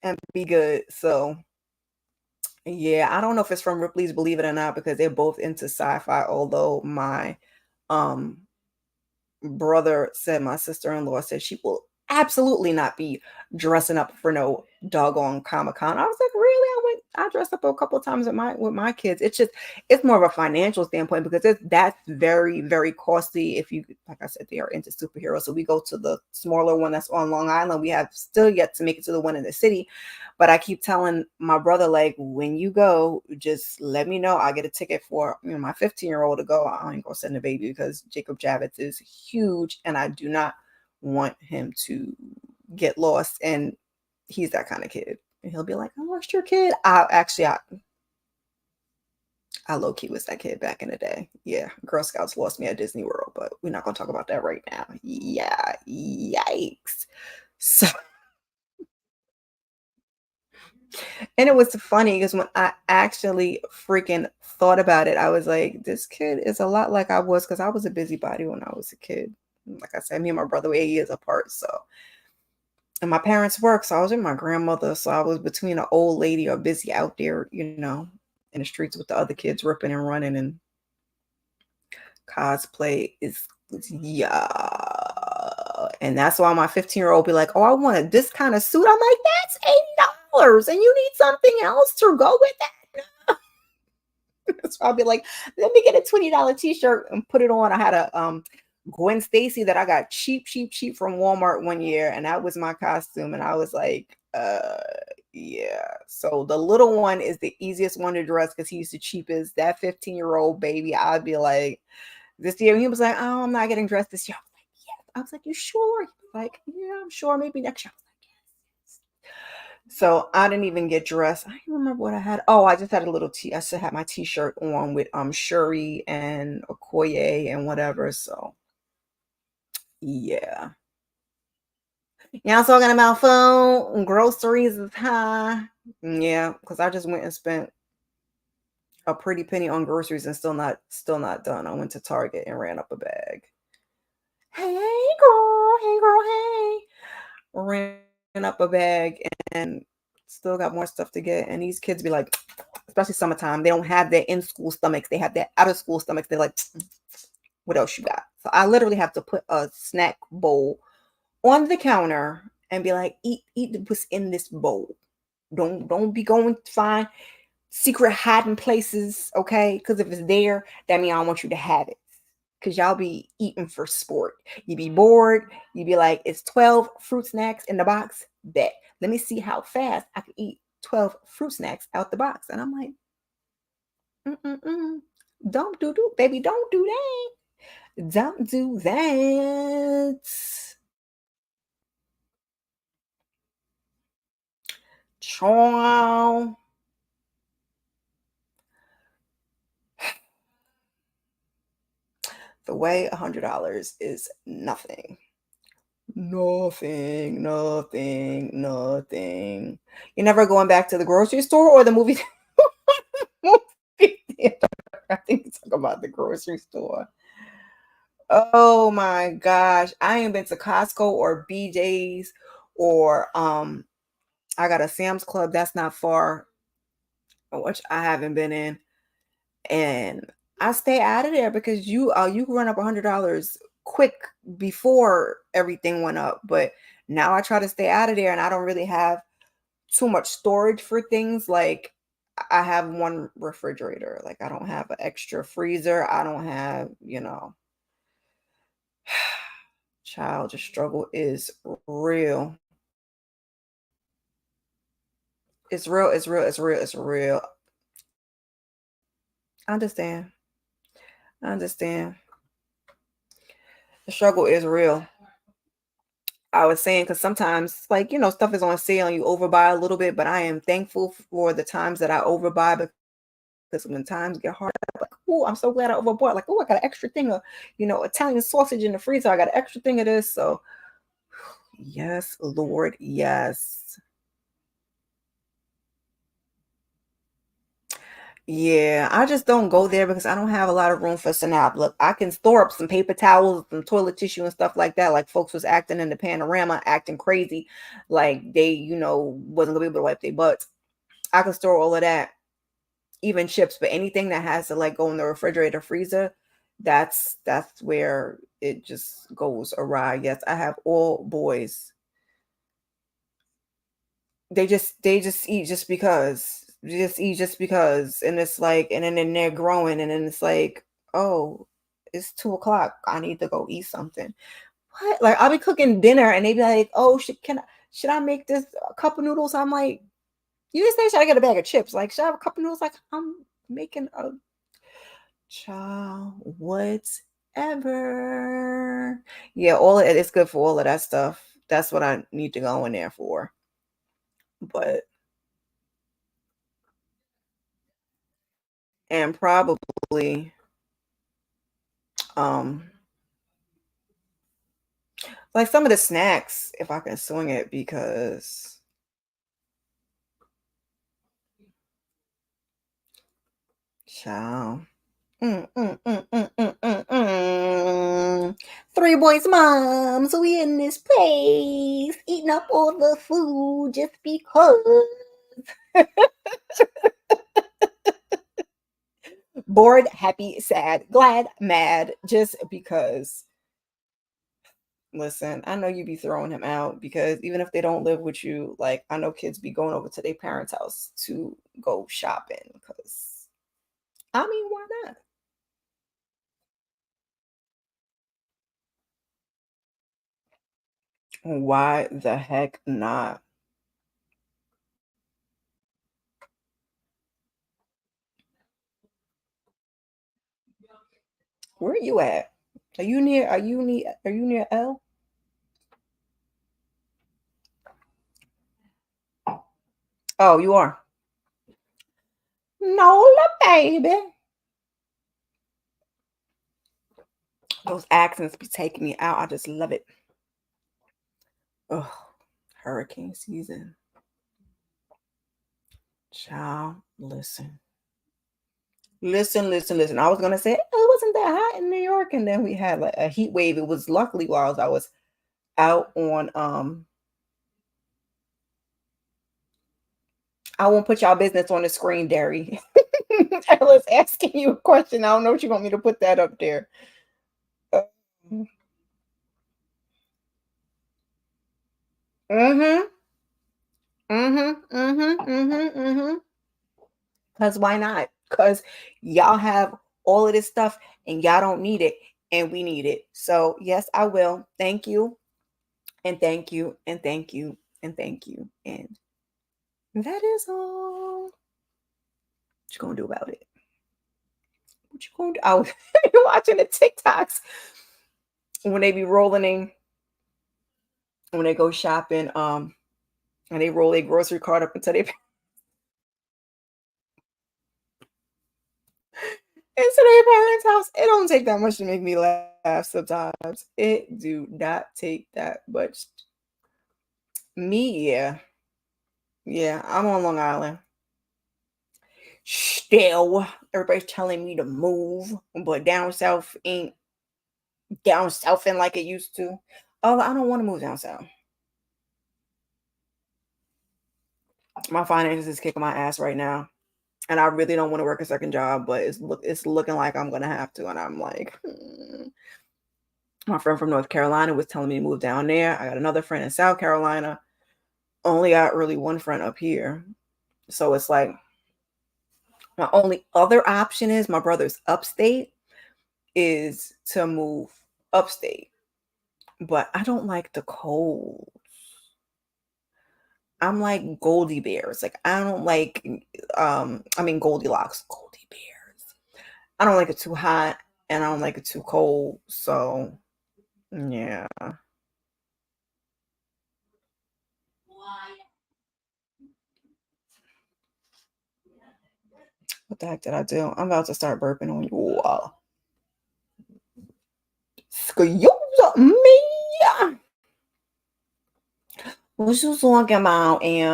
S1: and be good." So yeah, I don't know if it's from Ripley's Believe It or Not, because they're both into sci-fi, although my um brother said, my sister-in-law said she will absolutely not be dressing up for no doggone Comic-Con. I was like, really? I dressed up a couple of times with my kids. It's more of a financial standpoint, because that's very, very costly. If you, like I said, they are into superheroes. So we go to the smaller one that's on Long Island. We have still yet to make it to the one in the city. But I keep telling my brother, like, when you go, just let me know. I'll get a ticket for my 15-year-old to go. I ain't gonna send the baby because Jacob Javits is huge, and I do not want him to get lost. And he's that kind of kid. And he'll be like, "I lost your kid." I low key was that kid back in the day. Yeah, Girl Scouts lost me at Disney World, but we're not gonna talk about that right now. Yeah, yikes. So And it was funny because when I actually freaking thought about it, I was like, this kid is a lot like I was, because I was a busybody when I was a kid. Like I said, me and my brother were 8 years apart. So, and my parents worked. So I was with my grandmother. So I was between an old lady or busy out there, in the streets with the other kids ripping and running, and cosplay is, yeah. And that's why my 15-year-old be like, "Oh, I wanted this kind of suit." I'm like, "That's $80 and you need something else to go with that." So I'll be like, "Let me get a $20 t-shirt and put it on." I had a Gwen Stacy that I got cheap from Walmart one year, and that was my costume. And I was like, yeah. So the little one is the easiest one to dress because he's the cheapest. That 15-year-old baby, I'd be like, this year, he was like, "Oh, I'm not getting dressed this year." I was like, "Yes." I was like, "You sure?" He was like, "Yeah, I'm sure. Maybe next year." I was like, "Yes, yes." So I didn't even get dressed. I don't remember what I had. Oh, I just had a little I still had my t-shirt on with Shuri and Okoye and whatever. So yeah. Y'all talking about food, groceries is high. Yeah, because I just went and spent a pretty penny on groceries and still not done. I went to Target and ran up a bag. Hey girl, hey. Ran up a bag and still got more stuff to get. And these kids be like, especially summertime, they don't have their in-school stomachs. They have their out-of-school stomachs. They're like, "What else you got?" So I literally have to put a snack bowl on the counter and be like, eat what's in this bowl. Don't be going to find secret hiding places, okay? Because if it's there, that means I don't want you to have it. Because y'all be eating for sport. You be bored. You be like, it's 12 fruit snacks in the box. Bet. Let me see how fast I can eat 12 fruit snacks out the box. And I'm like, mm-mm-mm. Don't do, baby, don't do that. Don't do that. Ciao. The way $100 is nothing. Nothing, nothing, nothing. You're never going back to the grocery store or the movie, movie theater. I think you talk about the grocery store. Oh my gosh. I ain't been to Costco or BJ's or I got a Sam's Club that's not far, which I haven't been in. And I stay out of there because you can run up $100 quick before everything went up. But now I try to stay out of there, and I don't really have too much storage for things. Like I have one refrigerator. Like I don't have an extra freezer. I don't have, child, the struggle is real. It's real. It's real. It's real. It's real. I understand. I understand. The struggle is real. I was saying because sometimes, like, stuff is on sale and you overbuy a little bit, but I am thankful for the times that I overbuy because when times get hard, I'm like, oh, I'm so glad I overbought. Like, oh, I got an extra thing of, Italian sausage in the freezer. I got an extra thing of this. So, yes, Lord, yes. Yeah, I just don't go there because I don't have a lot of room for Sanab. Look, I can store up some paper towels, some toilet tissue and stuff like that. Like folks was acting in the panorama, acting crazy, like they, wasn't gonna be able to wipe their butts. I can store all of that, even chips, but anything that has to like go in the refrigerator, freezer, that's where it just goes awry. Yes, I have all boys. They just eat just because. They just eat just because. And it's like, and then they're growing, and then it's like, oh, it's 2 o'clock. I need to go eat something. What? Like I'll be cooking dinner and they be like, oh, should I make this a cup of noodles? I'm like, you just say, should I get a bag of chips? Like, should I have a cup of noodles? Like, I'm making a child, whatever. Yeah, all of it is good for all of that stuff. That's what I need to go in there for. But and probably um like some of the snacks if I can swing it because child. Three boys moms, we in this place eating up all the food just because. Bored, happy, sad, glad, mad, just because. Listen, I know you be throwing him out because even if they don't live with you, like I know kids be going over to their parents' house to go shopping because I mean, why not? Why the heck not? Where are you at? Are you near L? Oh, you are. Nola, baby. Those accents be taking me out. I just love it. Oh, hurricane season. Child, listen. Listen, listen, listen. I was gonna say oh, it wasn't that hot in New York, and then we had like a heat wave. It was luckily while I was out on I won't put y'all business on the screen, Derry. I was asking you a question. I don't know what you want me to put that up there. Mm-hmm. Mm-hmm. Mm-hmm. Mm-hmm. Mm-hmm. Because why not? Because y'all have all of this stuff and y'all don't need it and we need it. So yes, I will. Thank you. And thank you. And thank you. And thank you. And that is all. What you gonna do about it? What you gonna do? I was watching the TikToks when they be rolling in when they go shopping, and they roll a grocery cart up into their into their parents' house. It don't take that much to make me laugh sometimes. It do not take that much. Me, yeah. Yeah, I'm on Long Island. Still, everybody's telling me to move, but down south ain't like it used to. Oh, I don't want to move down south. My finances is kicking my ass right now. And I really don't want to work a second job, but it's looking like I'm gonna have to. And I'm like, my friend from North Carolina was telling me to move down there. I got another friend in South Carolina. Only got really one friend up here. So it's like my only other option is my brother's upstate is to move upstate. But I don't like the cold. I'm like Goldie Bears. Like I don't like I mean Goldilocks, Goldie Bears. I don't like it too hot and I don't like it too cold. So yeah. What the heck did I do? I'm about to start burping on you all. Excuse me. What you talking about? Ew.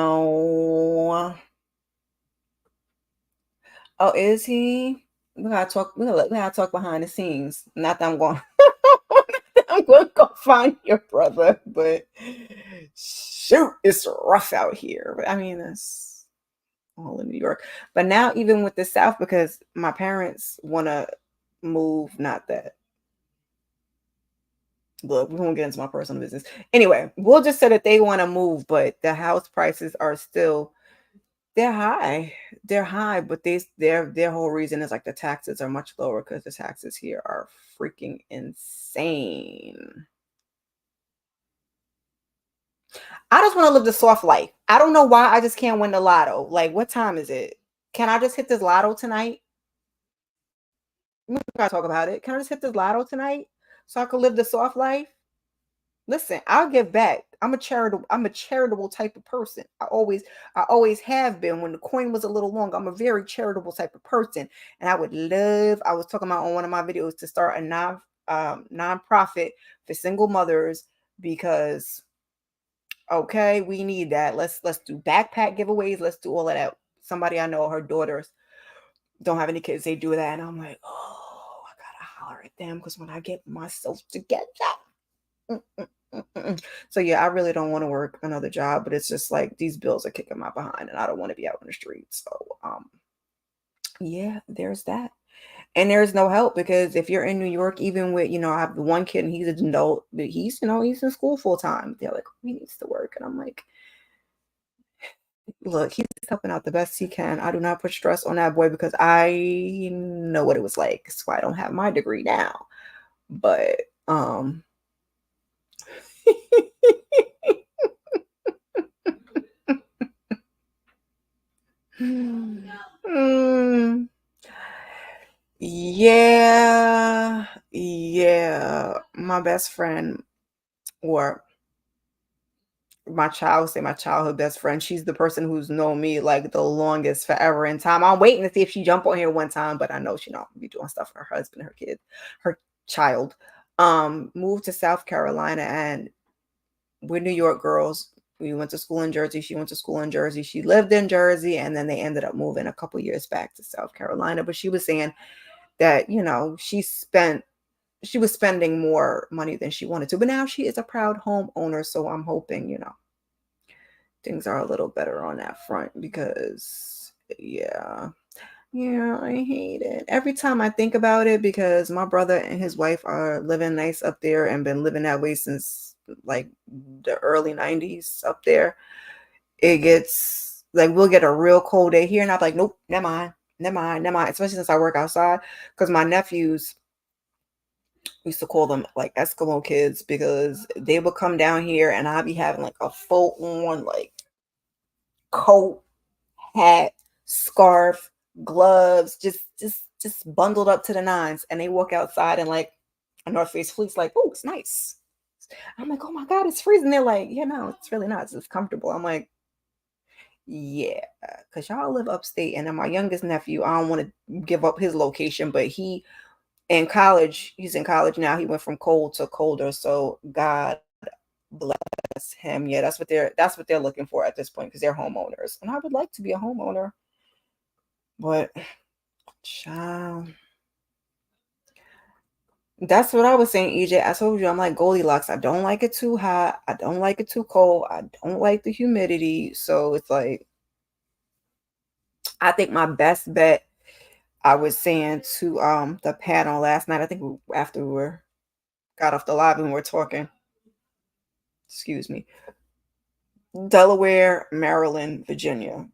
S1: Oh, is he? We gotta talk. We gotta talk behind the scenes. Not that I'm going. I'm going to go find your brother, but shoot, it's rough out here. But I mean, it's all in New York. But now, even with the South, because my parents want to move. Not that. Look, we won't get into my personal business. Anyway, we'll just say that they want to move, but the house prices are still they're high. They're high, but their whole reason is like the taxes are much lower because the taxes here are freaking insane. I just want to live the soft life. I don't know why I just can't win the lotto. Like, what time is it? Can I just hit this lotto tonight? We gotta talk about it. Can I just hit this lotto tonight so I can live the soft life? Listen, I'll give back. I'm a charitable type of person. I always have been. When the coin was a little long, I'm a very charitable type of person. And I was talking about on one of my videos to start a nonprofit for single mothers because okay, we need that. Let's do backpack giveaways. Let's do all of that. Somebody I know, her daughters don't have any kids, they do that. And I'm like, oh, I gotta holler at them because when I get myself together. Mm, mm, mm, mm, mm. So yeah, I really don't want to work another job, but it's just like these bills are kicking my behind and I don't want to be out on the street. So yeah, there's that. And there's no help because if you're in New York, even with, I have one kid and he's an adult, but he's in school full time. They're like, he needs to work. And I'm like, look, he's helping out the best he can. I do not put stress on that boy because I know what it was like. So I don't have my degree now. But mm, yeah, yeah. My best friend, or my childhood best friend. She's the person who's known me like the longest forever in time. I'm waiting to see if she jump on here one time, but I know she not be doing stuff for her husband, her kid, her child. Moved to South Carolina and we're New York girls. We went to school in Jersey. She went to school in Jersey. She lived in Jersey and then they ended up moving a couple years back to South Carolina. But she was saying that, she was spending more money than she wanted to. But now she is a proud homeowner. So I'm hoping, things are a little better on that front because yeah. Yeah, I hate it. Every time I think about it, because my brother and his wife are living nice up there and been living that way since like the early 90s up there. It gets like we'll get a real cold day here, and I'm like, nope, never mind, never mind, never mind. Especially since I work outside, because my nephews used to call them like Eskimo kids because they would come down here and I'd be having like a full on like coat, hat, scarf, gloves, just bundled up to the nines. And they walk outside and like a North Face fleece, like, oh, it's nice. I'm like, oh my God, it's freezing. They're like, yeah, no, it's really not. It's comfortable. I'm like, yeah, because y'all live upstate. And then my youngest nephew, I don't want to give up his location, but he's in college now. He went from cold to colder. So God bless him. Yeah, that's what they're looking for at this point because they're homeowners. And I would like to be a homeowner, but child, that's what I was saying, EJ. I told you I'm like Goldilocks. I don't like it too hot. I don't like it too cold. I don't like the humidity. So it's like I think my best bet, I was saying to the panel last night, I think after we were got off the live and we were talking, excuse me, Delaware, Maryland, Virginia.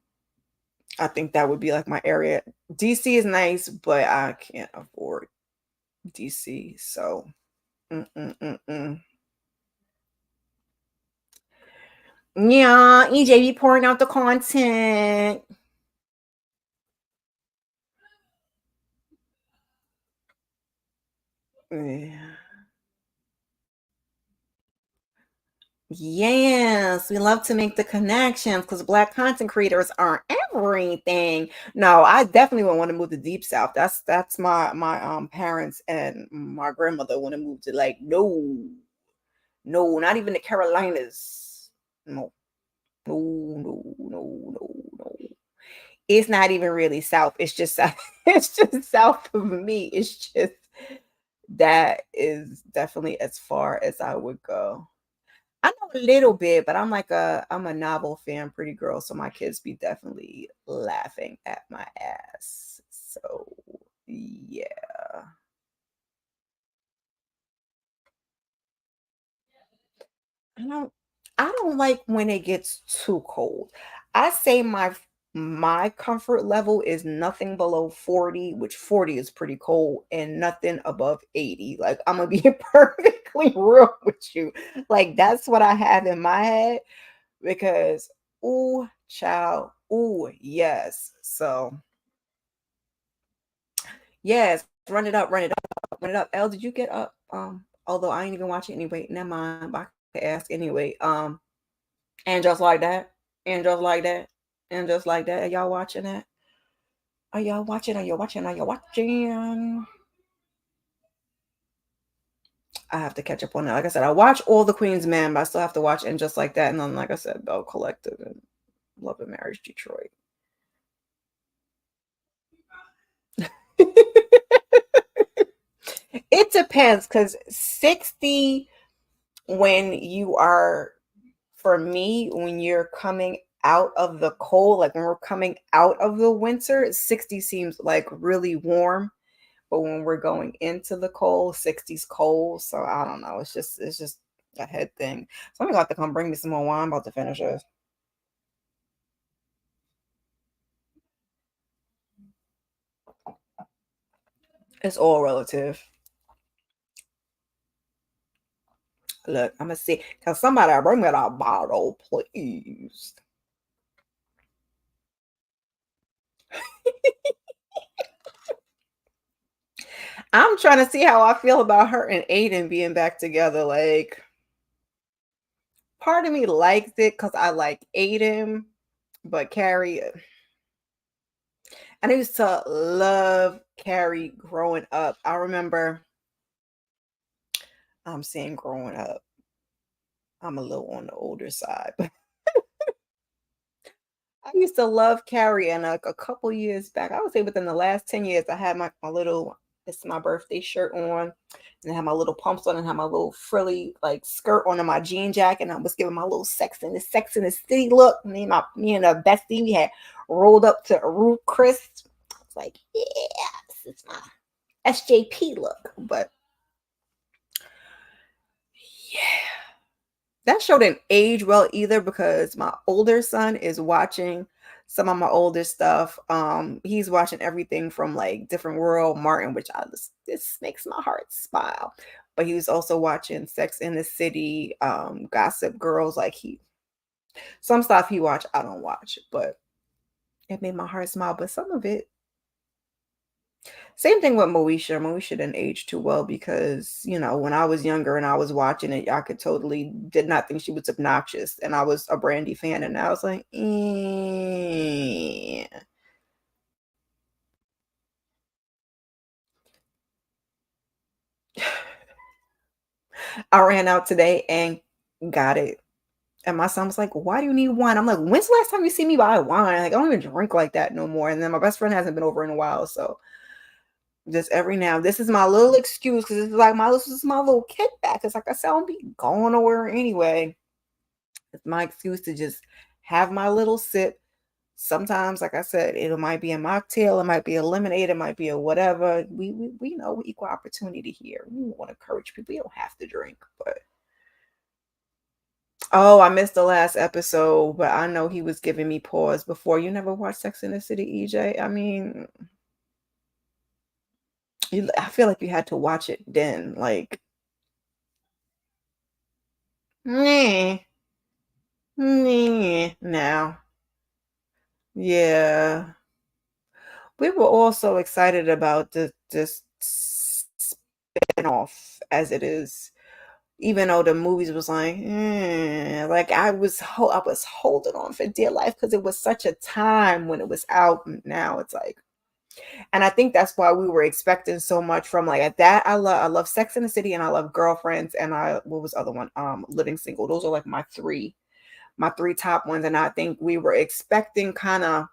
S1: I think that would be like my area. DC is nice, but I can't afford DC. So, mm-mm-mm-mm. Yeah, EJ be pouring out the content. Yeah. Yes, we love to make the connections because Black content creators are everything. No, I definitely wouldn't want to move to Deep South. That's my parents and my grandmother want to move to like no, not even the Carolinas. No, no. It's not even really south. It's just south. It's just south of me. It's just that is definitely as far as I would go. I know a little bit, but I'm a novel fan, pretty girl, so my kids be definitely laughing at my ass. So yeah. I don't I don't like when it gets too cold. I say my comfort level is nothing below 40, which 40 is pretty cold, and nothing above 80. Like I'm gonna be perfectly real with you. Like that's what I have in my head because ooh, child, ooh, yes. So yes, run it up, run it up, run it up. Elle, did you get up? Although I ain't even watching anyway. Never mind. But I could ask anyway. And just like that, and just like that, and just like that. Are y'all watching that? Are y'all watching? Are you watching? Are you watching? I have to catch up on that. Like I said, I watch all the Queen's Men, but I still have to watch and just like that. And then, like I said, Bell Collective and Love and Marriage Detroit. It depends because 60, when you are, for me, when you're coming out of the cold, like when we're coming out of the winter, 60 seems like really warm. But when we're going into the cold, 60's cold. So I don't know. It's just a head thing. Somebody got to come bring me some more wine. I'm about to finish this. It's all relative. Look, I'm gonna see. Can somebody bring me that bottle, please? I'm trying to see how I feel about her and Aiden being back together. Like, part of me likes it because I like Aiden, but Carrie, and I used to love Carrie growing up. I remember I'm saying growing up. I'm a little on the older side, but I used to love Carrie. And like a couple years back, I would say within the last 10 years, I had my little, it's my birthday shirt on, and I had my little pumps on, and had my little frilly like skirt on and my jean jacket. And I was giving my little Sex in the City look. Me and the bestie, we had rolled up to a Ruth Chris. like, yeah, this is my SJP look. But yeah, that show didn't age well either because my older son is watching some of my older stuff. He's watching everything from like Different World, Martin, which I just this makes my heart smile. But he was also watching Sex in the City, Gossip Girls. Like he some stuff he watched, I don't watch, but it made my heart smile. But some of it, same thing with Moesha. Moesha didn't age too well because, when I was younger and I was watching it, I could totally did not think she was obnoxious. And I was a Brandy fan, and I was like, eh. I ran out today and got it. And my son was like, "Why do you need wine?" I'm like, "When's the last time you see me buy wine? Like, I don't even drink like that no more." And then my best friend hasn't been over in a while, so just every now, this is my little excuse because it's like this is my little kickback. Because like I said, I don't be going nowhere anyway. It's my excuse to just have my little sip. Sometimes, like I said, it might be a mocktail, it might be a lemonade, it might be a whatever. We know equal opportunity here. We want to encourage people. You don't have to drink, but oh, I missed the last episode, but I know he was giving me pause before. You never watched Sex in the City, EJ? I mean, I feel like you had to watch it then. Like, meh, meh. Now, yeah, we were all so excited about this spin-off as it is. Even though the movies was like, like I was holding on for dear life because it was such a time when it was out. And now it's like, and I think that's why we were expecting so much from like at that. I love Sex in the City and I love Girlfriends and I what was the other one? Living Single. Those are like my three top ones. And I think we were expecting kind of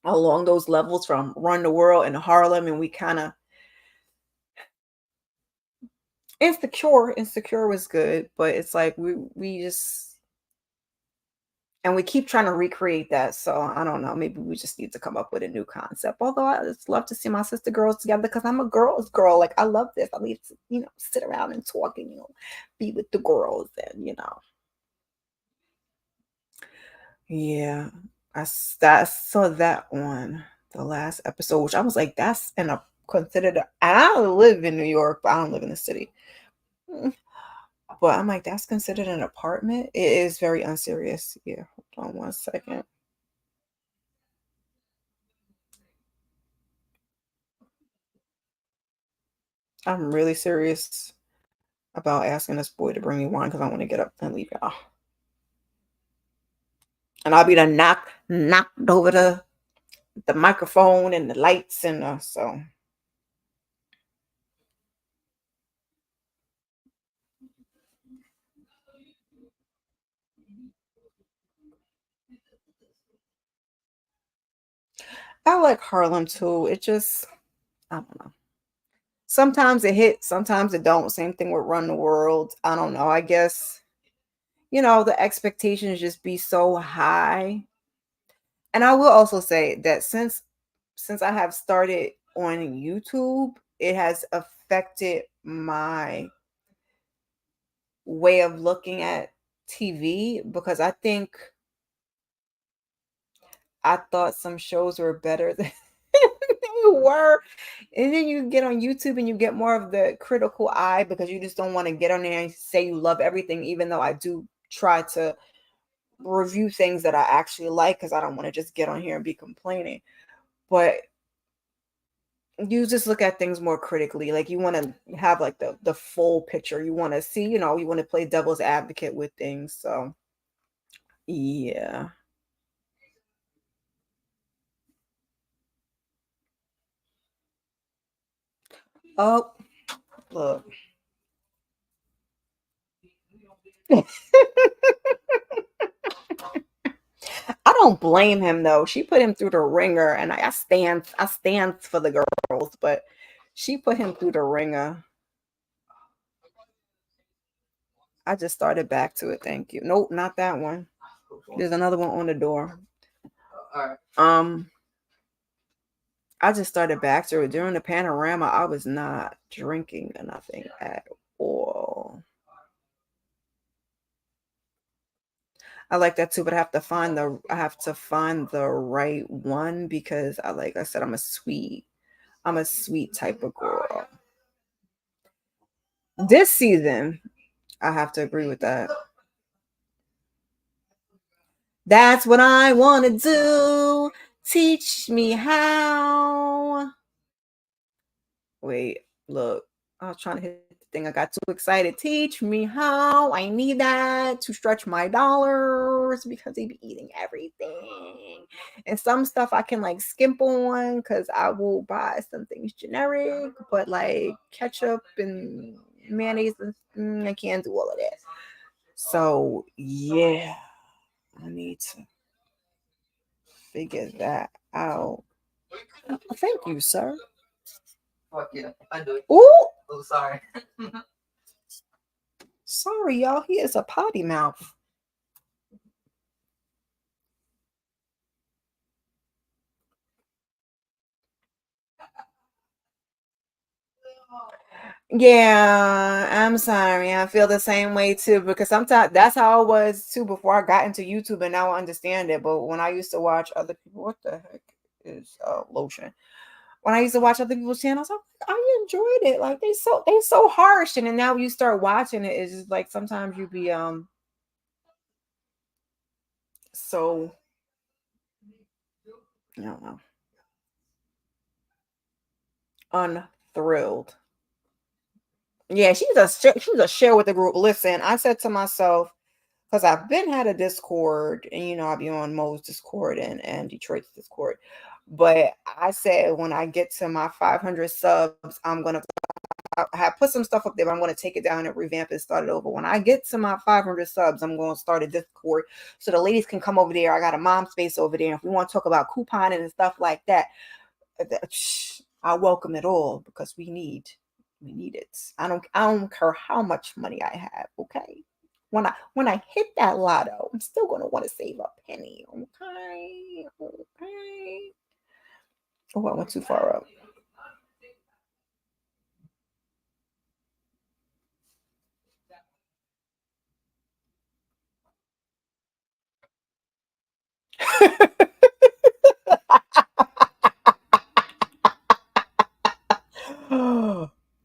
S1: along those levels from Run the World and Harlem, and we kind of Insecure was good, but it's like we just and we keep trying to recreate that. So I don't know. Maybe we just need to come up with a new concept. Although I just love to see my sister girls together because I'm a girls girl. Like I love this. I need to, sit around and talk and be with the girls and yeah. I saw that on the last episode, which I was like, that's in a considered. And I live in New York, but I don't live in the city. But I'm like, that's considered an apartment? It is very unserious. Yeah, hold on one second. I'm really serious about asking this boy to bring me wine because I want to get up and leave y'all. And I'll be done knocked over the microphone and the lights and so I like Harlem too. It just I don't know. Sometimes it hits, sometimes it don't. Same thing with Run the World. I don't know. I guess the expectations just be so high. And I will also say that since I have started on YouTube, it has affected my way of looking at TV because I think I thought some shows were better than they were. And then you get on YouTube and you get more of the critical eye because you just don't want to get on there and say you love everything, even though I do try to review things that I actually like because I don't want to just get on here and be complaining. But you just look at things more critically. Like you want to have like the full picture. You want to see, you want to play devil's advocate with things. So yeah. Oh, look. I don't blame him though. She put him through the ringer, and I stand for the girls, but she put him through the ringer. I just started back to it. Thank you. Nope, not that one. There's another one on the door. Um, I just started back to it during the panorama. I was not drinking nothing at all. I like that too, but I have to find the right one because like I said, I'm a sweet type of girl. This season, I have to agree with that. That's what I want to do. Teach me how. Wait, look. I was trying to hit the thing. I got too excited. Teach me how. I need that to stretch my dollars because they be eating everything. And some stuff I can like skimp on because I will buy some things generic, but like ketchup and mayonnaise, I can't do all of that. So yeah, I need to figure that out. Thank you, sir. Fuck yeah, I do it. Ooh, oh, sorry. Sorry, y'all. He is a potty mouth. Yeah, I'm sorry. I feel the same way too because sometimes that's how I was too before I got into YouTube, and now I understand it. But when I used to watch other people, what the heck is lotion? When I used to watch other people's channels, I enjoyed it. Like they so harsh, and then now you start watching it, it's just like sometimes you be so I don't know, unthrilled. Yeah, she's a share with the group. Listen, I said to myself, because I've been had a Discord, and I'll be on Mo's Discord and Detroit's Discord. But I said when I get to my 500 subs, I have put some stuff up there, but I'm gonna take it down and revamp and start it over. When I get to my 500 subs, I'm going to start a Discord so the ladies can come over there. I got a mom space over there. If we want to talk about couponing and stuff like that, I welcome it all because we need it. I don't care how much money I have. Okay, when I hit that lotto, I'm still gonna want to save a penny. Okay, okay. Oh, I went too far up.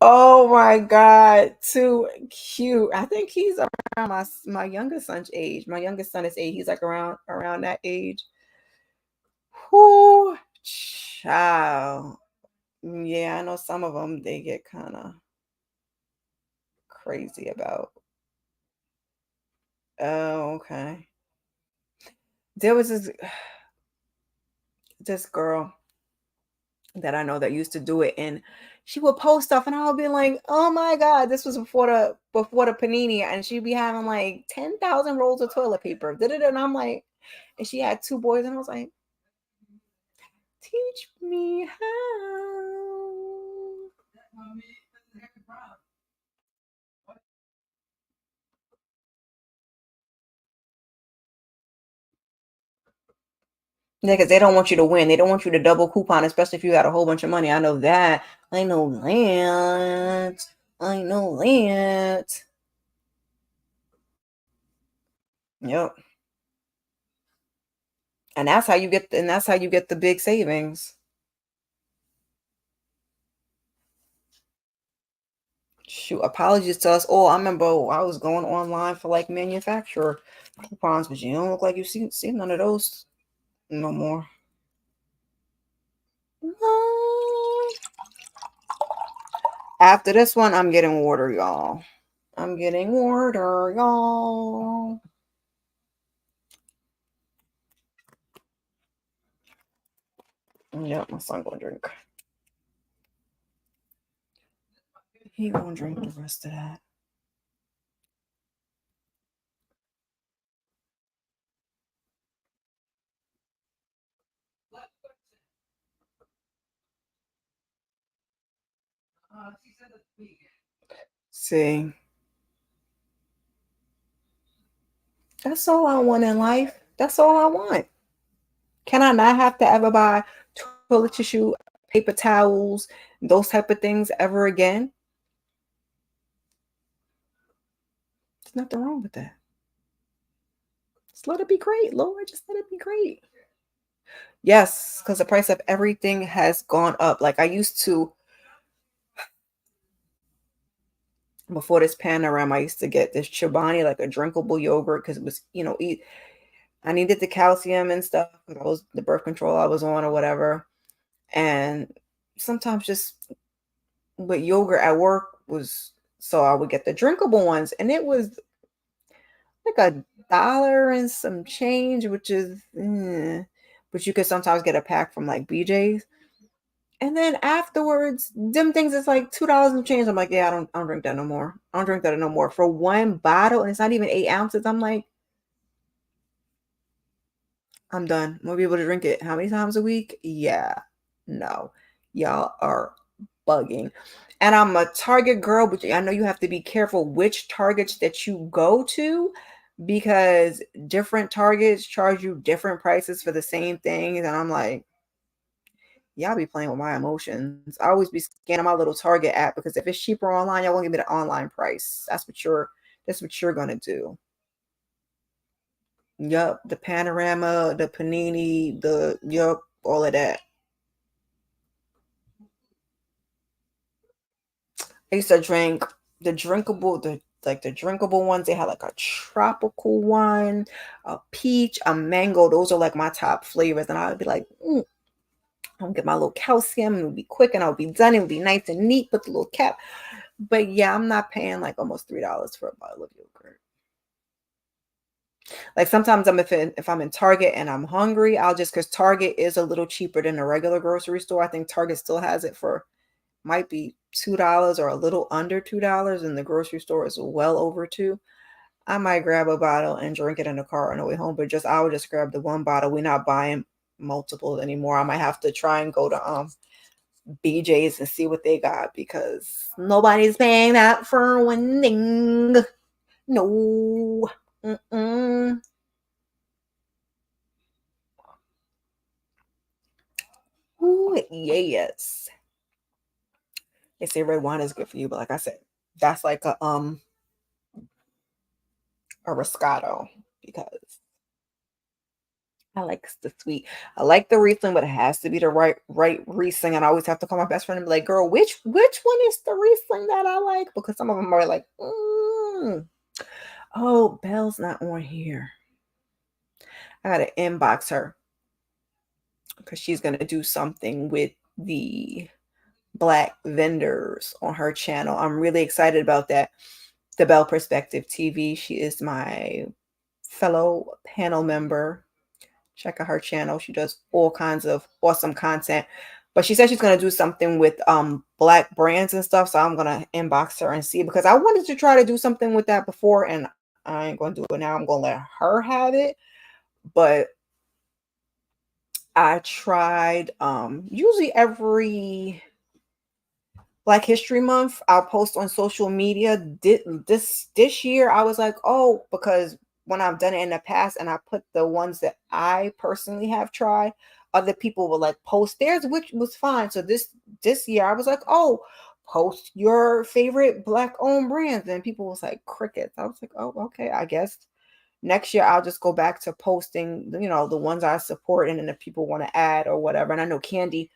S1: Oh my God, too cute. I think he's around my youngest son's age. My youngest son is 8. He's like around that age. Whoo, child. Yeah, I know some of them they get kind of crazy about. Oh, okay. There was this girl that I know that used to do it, and she would post stuff, and I'll be like, "Oh my God!" This was before the panini, and she'd be having like 10,000 rolls of toilet paper. And I'm like, and she had 2 boys, and I was like, "Teach me how." Yeah, because they don't want you to win. They don't want you to double coupon, especially if you got a whole bunch of money. I know that. I know that. I know that. Yep. And that's how you get the big savings. Shoot, apologies to us all. I remember I was going online for like manufacturer coupons, but you don't look like you see none of those no more. After this one, I'm getting water, y'all. I'm getting water, y'all. Yep, my son gonna drink. He gonna drink the rest of that. See, that's all I want in life. That's all I want. Can I not have to ever buy toilet tissue paper towels, those type of things ever again. There's nothing wrong with that. Just let it be great, Lord. Just let it be great. Yes, because the price of everything has gone up. Like I used to, before this panorama, I used to get this Chobani, like a drinkable yogurt, because it was, eat. I needed the calcium and stuff because I was the birth control I was on or whatever. And sometimes just with yogurt at work was, so I would get the drinkable ones, and it was like $1 and some change, which is, but you could sometimes get a pack from like BJ's. And then afterwards, them things is like $2 and change. I'm like, yeah, I don't drink that no more. I don't drink that no more for one bottle, and it's not even 8 ounces. I'm like, I'm done. I'm gonna be able to drink it how many times a week? Yeah, no, y'all are bugging. And I'm a Target girl, but I know you have to be careful which Targets that you go to because different Targets charge you different prices for the same things. And I'm like, y'all be playing with my emotions. I always be scanning my little Target app because if it's cheaper online, y'all won't give me the online price. That's what you're gonna do. Yup, the panorama, the panini, all of that. I used to drink the drinkable ones. They had like a tropical one, a peach, a mango. Those are like my top flavors. And I would be like, I'll get my little calcium and it'll be quick and I'll be done. It'll be nice and neat, put the little cap. But yeah, I'm not paying like almost $3 for a bottle of yogurt. Like sometimes if I'm in Target and I'm hungry, I'll just because Target is a little cheaper than a regular grocery store. I think Target still has it for might be $2 or a little under $2, and the grocery store is well over two. I might grab a bottle and drink it in the car on the way home, but just I would just grab the one bottle. We're not buying multiples anymore. I might have to try and go to BJ's and see what they got because nobody's paying that for one thing. No. Mm-mm. Ooh, yes. They say red wine is good for you, but like I said, that's like a Roscato because I like the sweet. I like the Riesling, but it has to be the right Riesling. And I always have to call my best friend and be like, "Girl, which one is the Riesling that I like?" Because some of them are like, "Oh, Belle's not on here. I gotta inbox her because she's gonna do something with the Black vendors on her channel. I'm really excited about that. The Belle Perspective TV. She is my fellow panel member. Check out her channel. She does all kinds of awesome content. But she said she's gonna do something with Black brands and stuff. So I'm gonna inbox her and see because I wanted to try to do something with that before and I ain't gonna do it now. I'm gonna let her have it. But I tried usually every Black History Month, I'll post on social media. This year, I was like, oh, because when I've done it in the past, and I put the ones that I personally have tried, other people will like post theirs, which was fine. So this year, I was like, oh, post your favorite Black owned brands, and people was like crickets. I was like, oh, okay, I guess next year I'll just go back to posting, the ones I support, and then if people want to add or whatever. And I know Candy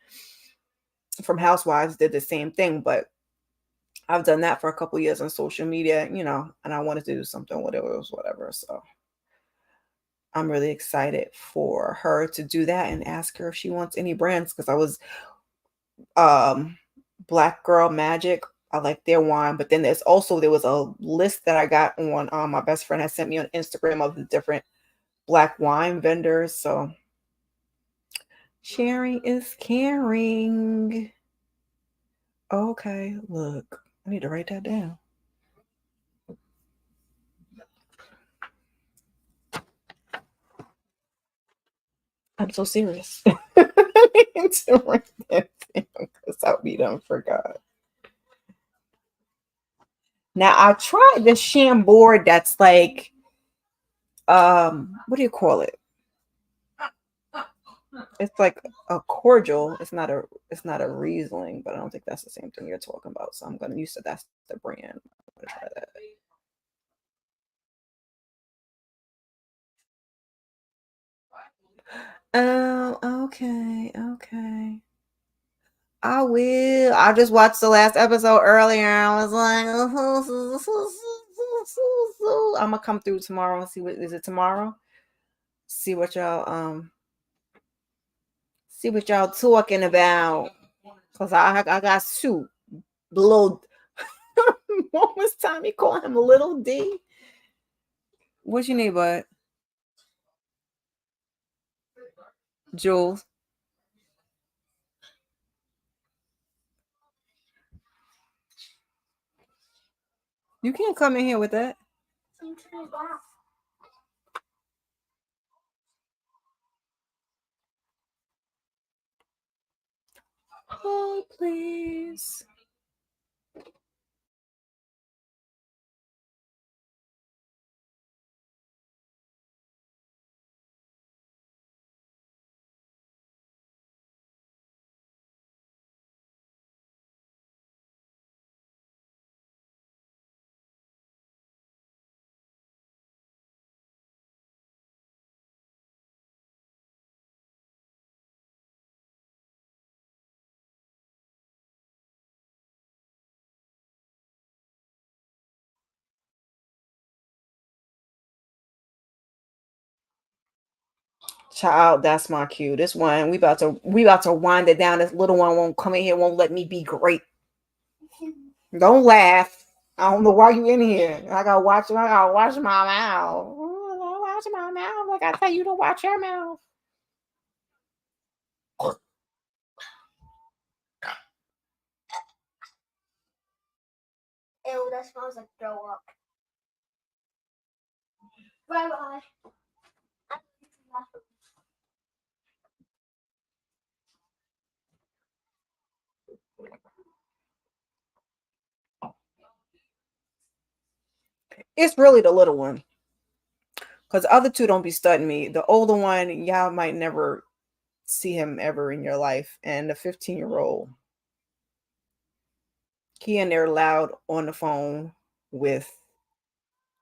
S1: from Housewives did the same thing, but I've done that for a couple years on social media, and I wanted to do something with it was whatever. So I'm really excited for her to do that and ask her if she wants any brands because I was um Black Girl Magic. I like their wine, but then there was a list that I got on my best friend had sent me on Instagram of the different Black wine vendors. So sharing is caring. Okay, look, I need to write that down. I'm so serious. I need to write that down because I'll be done forgot. Now I tried the Chambord that's like what do you call it? It's like a cordial. It's not a Riesling, but I don't think that's the same thing you're talking about. So I'm gonna, you said that's the brand. I'm gonna try that. Oh, okay, okay. I will. I just watched the last episode earlier. I was like, I'm gonna come through tomorrow and see what is it tomorrow. See what y'all see what y'all talking about. Cause I got soup. Little what was Tommy calling him little D? What you need, bud? Jules. You can't come in here with that. Oh, please. Child, that's my cue. This one, we about to wind it down. This little one won't come in here, won't let me be great. Don't laugh. I don't know why you in here. I gotta watch my mouth. I gotta watch my mouth. Like I tell you to watch your mouth. Ew, that smells like throw up. Bye bye. It's really the little one. Because the other two don't be studying me. The older one, y'all might never see him ever in your life. And the 15-year-old, he in there loud on the phone with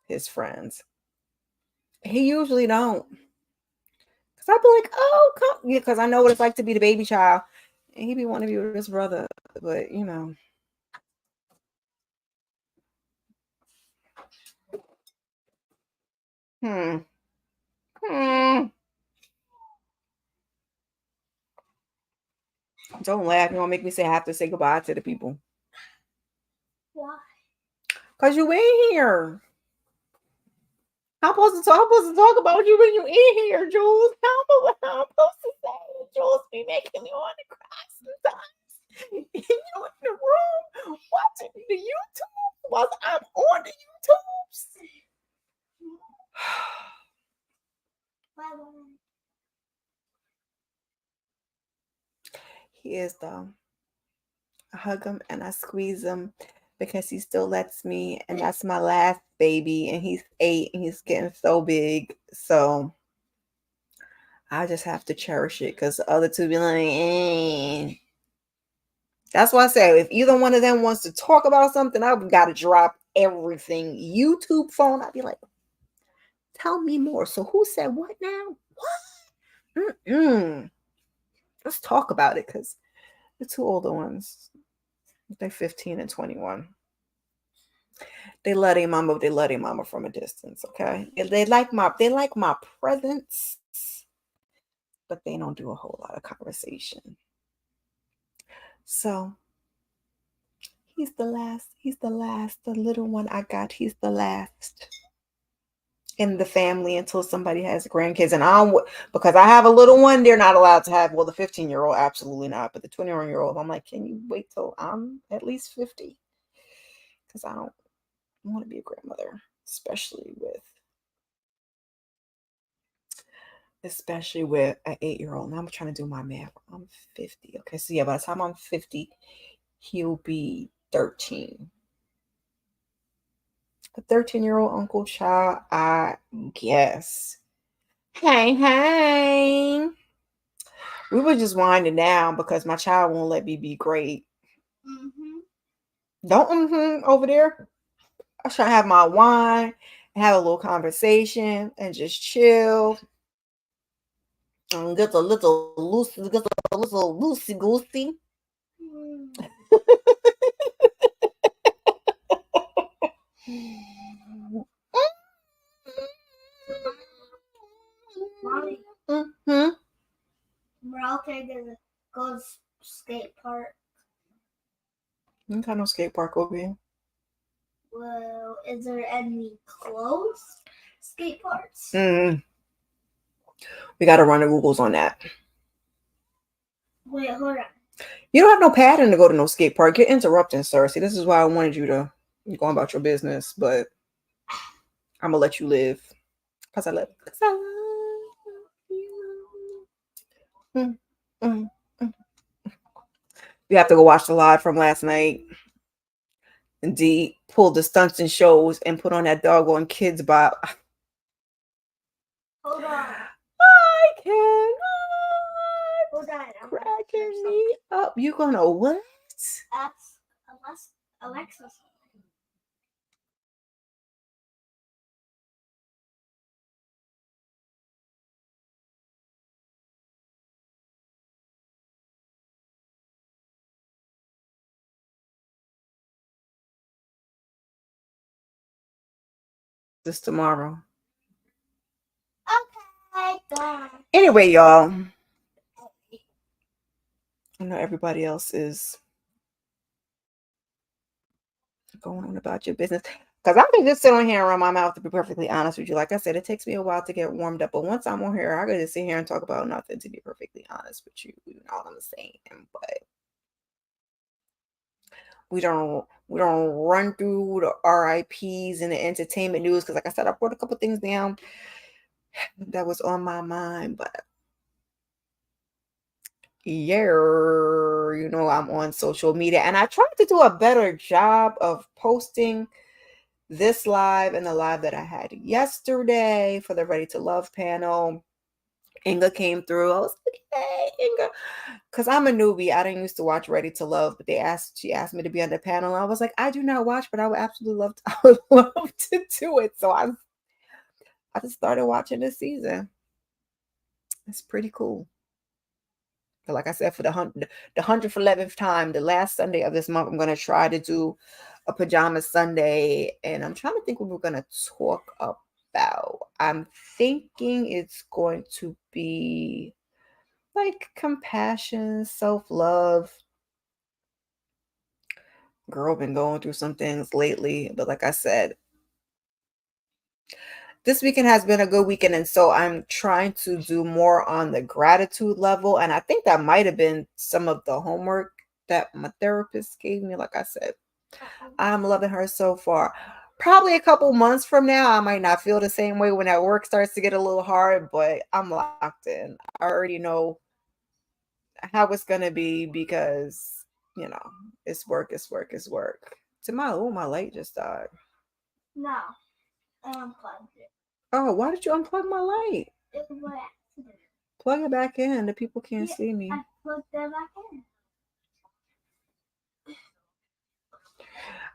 S1: his friends. He usually don't. Cause I'd be like, oh, come, yeah, because I know what it's like to be the baby child. And he be wanting to be with his brother. But hmm. Hmm. Don't laugh. You gonna make me say I have to say goodbye to the people. Why? Cause you in here. I'm supposed to talk about you when you in here, Jules. How I'm supposed to say? Jules be making me want to cry sometimes. You in the room watching the YouTube while I'm on the YouTubes. He is though. I hug him and I squeeze him because he still lets me, and that's my last baby, and he's 8 and he's getting so big. So I just have to cherish it because the other two be like, eh. That's why I say if either one of them wants to talk about something, I've got to drop everything. YouTube phone, I'd be like, tell me more. So who said what now? What? Mm-mm. Let's talk about it because the two older ones, they're 15 and 21. They love their mama, but they love their mama from a distance. Okay, they like my presence, but they don't do a whole lot of conversation. So he's the last. He's the last. The little one I got. He's the last in the family until somebody has grandkids. And because I have a little one, they're not allowed to have. Well, the 15-year-old, absolutely not. But the 21-year-old, I'm like, can you wait till I'm at least 50? Because I don't want to be a grandmother, especially with an 8-year-old. Now I'm trying to do my math. I'm 50. Okay, so yeah, by the time I'm 50, he'll be 13. A 13-year-old uncle child, I guess. Hey, hey. We were just winding down because my child won't let me be great. Don't over there. I should have my wine and have a little conversation and just chill and get a little loosey goosey.
S2: Mommy,
S1: Mm-hmm.
S2: we're all going to go to skate park.
S1: You got no skate park over here.
S2: Well, is there any close skate parks?
S1: Mm-hmm. We got to run the Googles on that.
S2: Wait, hold on.
S1: You don't have no pattern to go to no skate park. You're interrupting, sir. See, this is why I wanted you to go about your business, but I'm gonna let you live because I love you. We have to go watch the live from last night. Indeed, pulled the stunts and shows and put on that doggone Kids Bop.
S2: Hold on.
S1: I cannot.
S2: Hold on.
S1: Cracking me up. You gonna what?
S2: Ask Alexa.
S1: This tomorrow.
S2: Okay, bye.
S1: Anyway, y'all. I know everybody else is going on about your business. Because I can just sit on here and run my mouth, to be perfectly honest with you. Like I said, it takes me a while to get warmed up. But once I'm on here, I could just sit here and talk about nothing, to be perfectly honest with you. You know what I'm saying? But we don't run through the RIPs and the entertainment news. Because like I said, I wrote a couple things down that was on my mind. But yeah, you know, I'm on social media. And I tried to do a better job of posting this live and the live that I had yesterday for the Ready to Love panel. Inga came through. I was like, hey, Inga. Because I'm a newbie. I didn't used to watch Ready to Love, but she asked me to be on the panel. I was like, I do not watch, but I would absolutely love to, I would love to do it. So I just started watching this season. It's pretty cool. But like I said, for the 111th time, the last Sunday of this month, I'm going to try to do a pajama Sunday. And I'm trying to think what we're going to talk about. I'm thinking it's going to be like compassion, self-love. Girl, been going through some things lately. But like I said, this weekend has been a good weekend. And so I'm trying to do more on the gratitude level. And I think that might have been some of the homework that my therapist gave me. Like I said, I'm loving her so far. Probably a couple months from now, I might not feel the same way when that work starts to get a little hard, but I'm locked in. I already know how it's going to be because, you know, it's work, it's work, it's work. My light just died.
S2: No, I unplugged it.
S1: Oh, why did you unplug my light?
S2: It was by accident.
S1: Plug it back in. The people can't see me.
S2: I plugged that back in.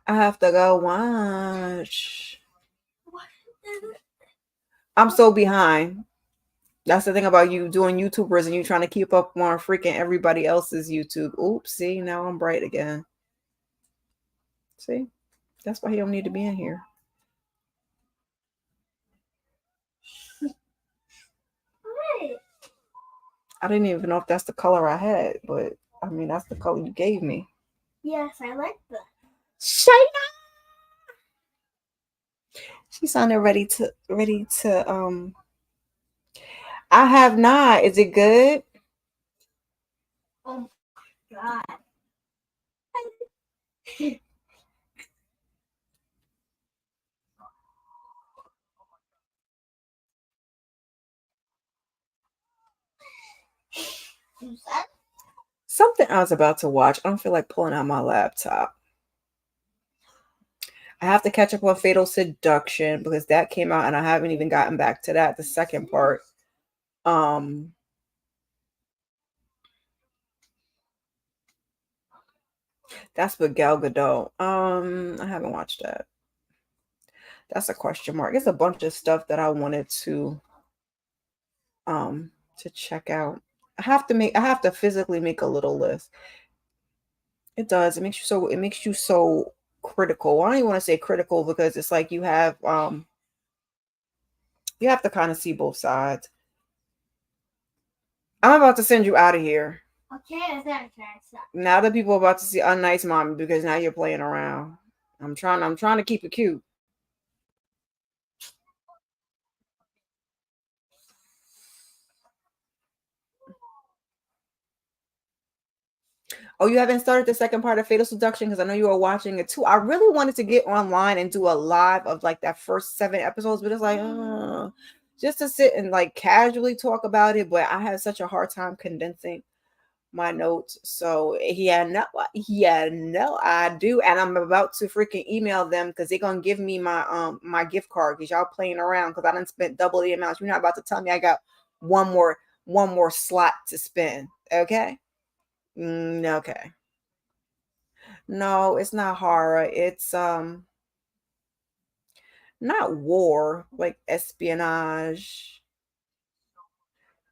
S1: I have to go watch. I'm so behind. That's the thing about you doing YouTubers and you trying to keep up on freaking everybody else's YouTube. Oops, see, now I'm bright again. See? That's why he don't need to be in here. I didn't even know if that's the color I had, but I mean that's the color you gave me.
S2: Yes, I like that.
S1: Shayna! She sounded ready to I have not. Is it good?
S2: Oh my god.
S1: Something I was about to watch. I don't feel like pulling out my laptop. I have to catch up on Fatal Seduction because that came out and I haven't even gotten back to that, the second part. That's with Gal Gadot. I haven't watched that. That's a question mark. It's a bunch of stuff that I wanted to check out. I have to physically make a little list. It does. It makes you so critical. I don't even want to say critical because it's like you have to kind of see both sides. I'm about to send you out of here.
S2: Okay, I think
S1: Now that people are about to see Unnice Mommy because now you're playing around. I'm trying to keep it cute. Oh, you haven't started the second part of Fatal Seduction because I know you were watching it too. I really wanted to get online and do a live of like that first 7 episodes, but it's like just to sit and like casually talk about it. But I had such a hard time condensing my notes, so he had no idea, and I'm about to freaking email them because they're gonna give me my gift card because y'all playing around because I done spent double the amount. You're not about to tell me I got one more slot to spend, okay? Okay. No, it's not horror. It's not war, like espionage.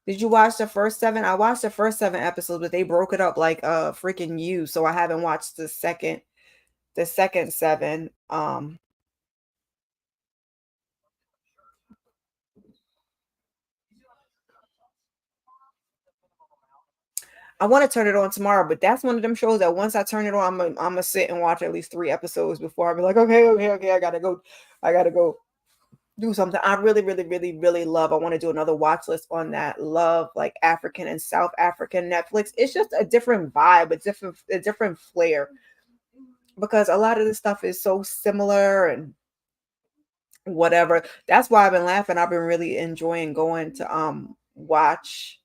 S1: Did you watch the first 7? I watched the first 7 episodes, but they broke it up like freaking you. So I haven't watched the second 7. I want to turn it on tomorrow, but that's one of them shows that once I turn it on, I'm gonna sit and watch at least 3 episodes before I be like, okay, I gotta go do something. I really, really, really, really love. I want to do another watch list on that. Love like African and South African Netflix. It's just a different vibe, a different flair because a lot of this stuff is so similar and whatever. That's why I've been laughing. I've been really enjoying going to watch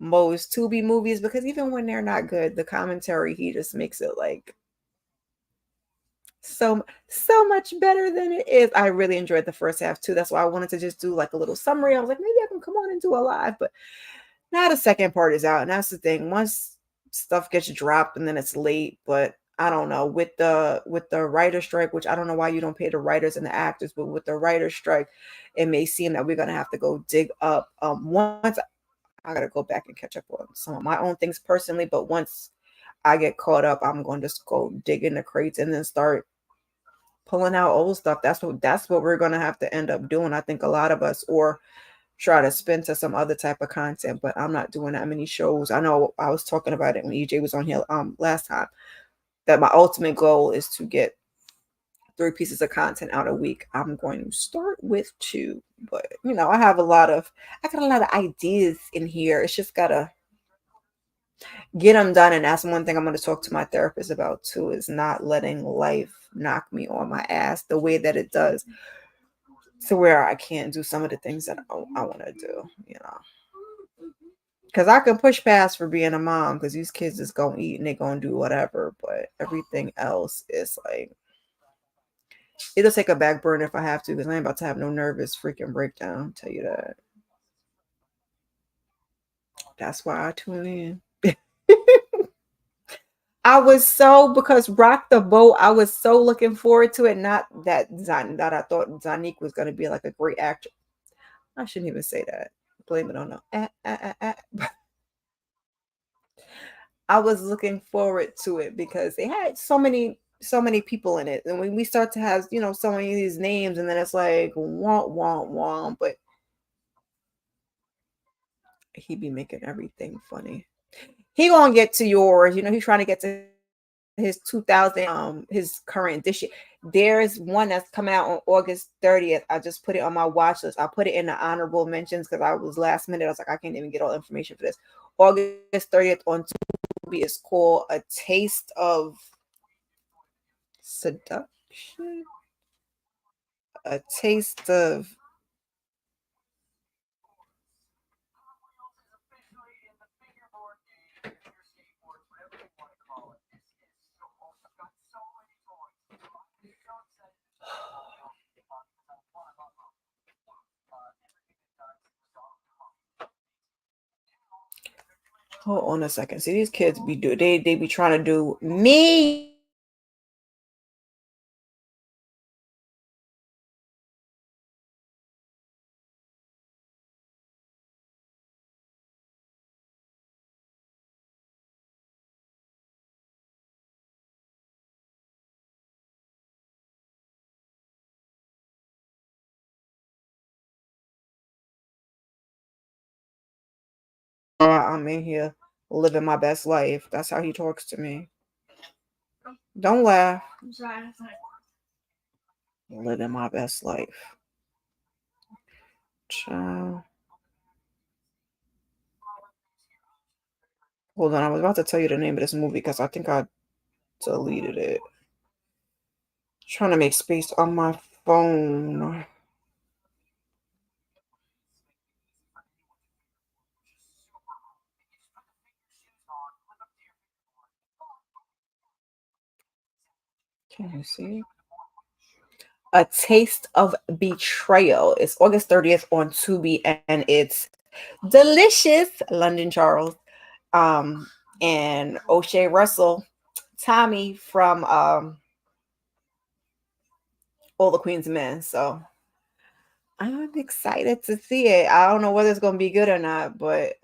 S1: most Tubi movies because even when they're not good, the commentary he just makes it like so much better than it is. I really enjoyed the first half too. That's why I wanted to just do like a little summary. I was like, maybe I can come on and do a live, but now the second part is out, and that's the thing. Once stuff gets dropped, and then it's late. But I don't know with the writer strike, which I don't know why you don't pay the writers and the actors, but with the writer strike, it may seem that we're gonna have to go dig up. Once I gotta go back and catch up on some of my own things personally, but once I get caught up, I'm going to just go dig in the crates and then start pulling out old stuff. That's what we're gonna have to end up doing. I think a lot of us, or try to spin to some other type of content, but I'm not doing that many shows. I know I was talking about it when EJ was on here last time, that my ultimate goal is to get 3 pieces of content out a week. I'm going to start with 2, but I got a lot of ideas in here. It's just gotta get them done, and that's one thing I'm going to talk to my therapist about too, is not letting life knock me on my ass the way that it does, to where I can't do some of the things that I want to do, because I can push past for being a mom because these kids is gonna eat and they gonna do whatever, but everything else is like, it'll take a back burner if I have to, because I ain't about to have no nervous freaking breakdown. I'll tell you that. That's why I tune in. I was so, because Rock the Boat, I was so looking forward to it. Not that that I thought Zanique was gonna be like a great actor. I shouldn't even say that. Blame it on the. I was looking forward to it because they had so many people in it. And when we start to have, so many of these names, and then it's like womp womp womp, but he be making everything funny. He gonna get to yours, he's trying to get to his 2000 his current edition. There's one that's coming out on August 30th. I just put it on my watch list. I put it in the honorable mentions because I was last minute. I was like, I can't even get all the information for this. August 30th on Tubi is called A Taste of Seduction. A Taste of Hold on a second. See, these kids be they be trying to do me I'm in here living my best life. That's how he talks to me. Don't laugh.
S2: I'm sorry.
S1: Living my best life. Child. Hold on, I was about to tell you the name of this movie because I think I deleted it. Trying to make space on my phone. Can you see it? A Taste of Betrayal. It's August 30th on Tubi, and it's delicious. London Charles, and O'Shea Russell, Tommy from All the Queen's Men. So I'm excited to see it. I don't know whether it's gonna be good or not, but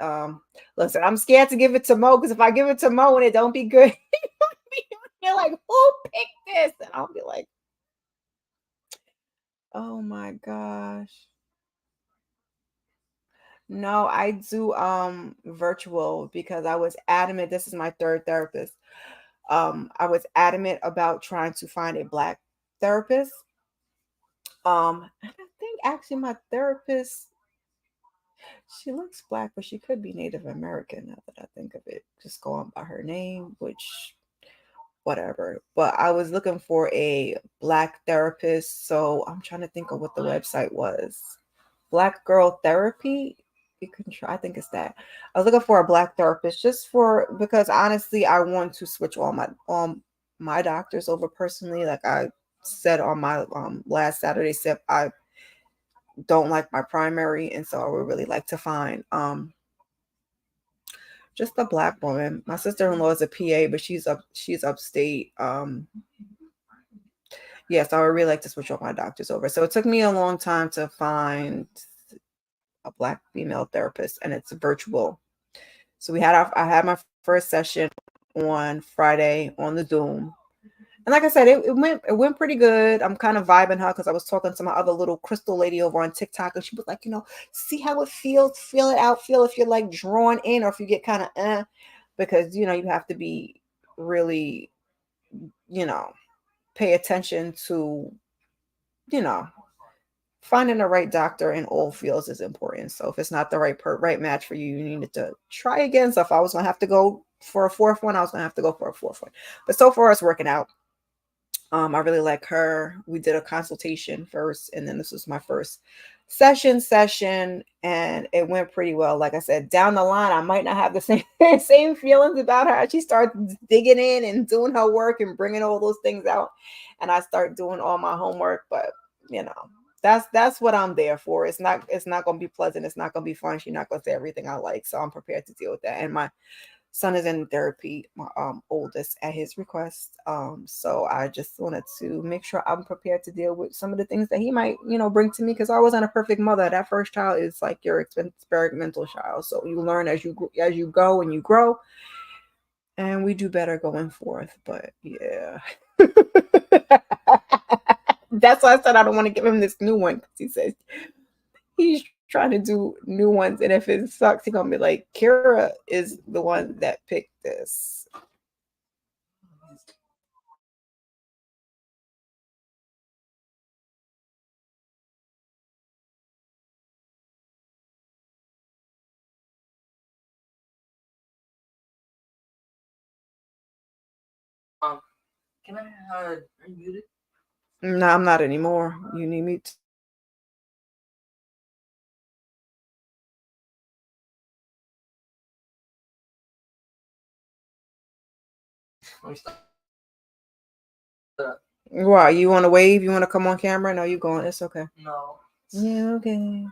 S1: listen, I'm scared to give it to Mo because if I give it to Mo and it don't be good, you're like, who picked this? And I'll be like, oh my gosh. No, I do virtual because I was adamant. This is my third therapist. I was adamant about trying to find a black therapist. And I think actually my therapist, she looks black, but she could be Native American now that I think of it. Just going by her name, which whatever. But I was looking for a black therapist, so I'm trying to think of what the website was. Black Girl Therapy. You can try. I think it's that. I was looking for a black therapist just for because honestly, I want to switch all my doctors over personally. Like I said on my last Saturday sip, I don't like my primary, and so I would really like to find just a black woman. My sister-in-law is a PA, but she's upstate. Yes, I would really like to switch all my doctors over. So it took me a long time to find a black female therapist, and it's virtual. So I had my first session on Friday on the Zoom. And like I said, it went pretty good. I'm kind of vibing her because I was talking to my other little crystal lady over on TikTok, and she was like, see how it feels, feel it out, feel if you're like drawn in or if you get kind of because you have to be really, pay attention to, finding the right doctor in all fields is important. So if it's not the right match for you, you need to try again. So if I was gonna have to go for a fourth one, I was gonna have to go for a fourth one. But so far it's working out. I really like her. We did a consultation first, and then this was my first session, and it went pretty well. Like I said, down the line, I might not have the same feelings about her. She starts digging in and doing her work and bringing all those things out, and I start doing all my homework. But that's what I'm there for. It's not going to be pleasant. It's not going to be fun. She's not going to say everything I like, so I'm prepared to deal with that. And my son is in therapy, my oldest, at his request. So I just wanted to make sure I'm prepared to deal with some of the things that he might, bring to me, because I wasn't a perfect mother. That first child is like your experimental child. So you learn as you go and you grow, and we do better going forth. But yeah. That's why I said I don't want to give him this new one, because he says he's trying to do new ones, and if it sucks, he's gonna be like, Kira is the one that picked this.
S3: Can I unmute it?
S1: No, I'm not anymore. You need me to. Why? You want to wave? You want to come on camera? No, you going. It's okay.
S3: No.
S1: Yeah, okay.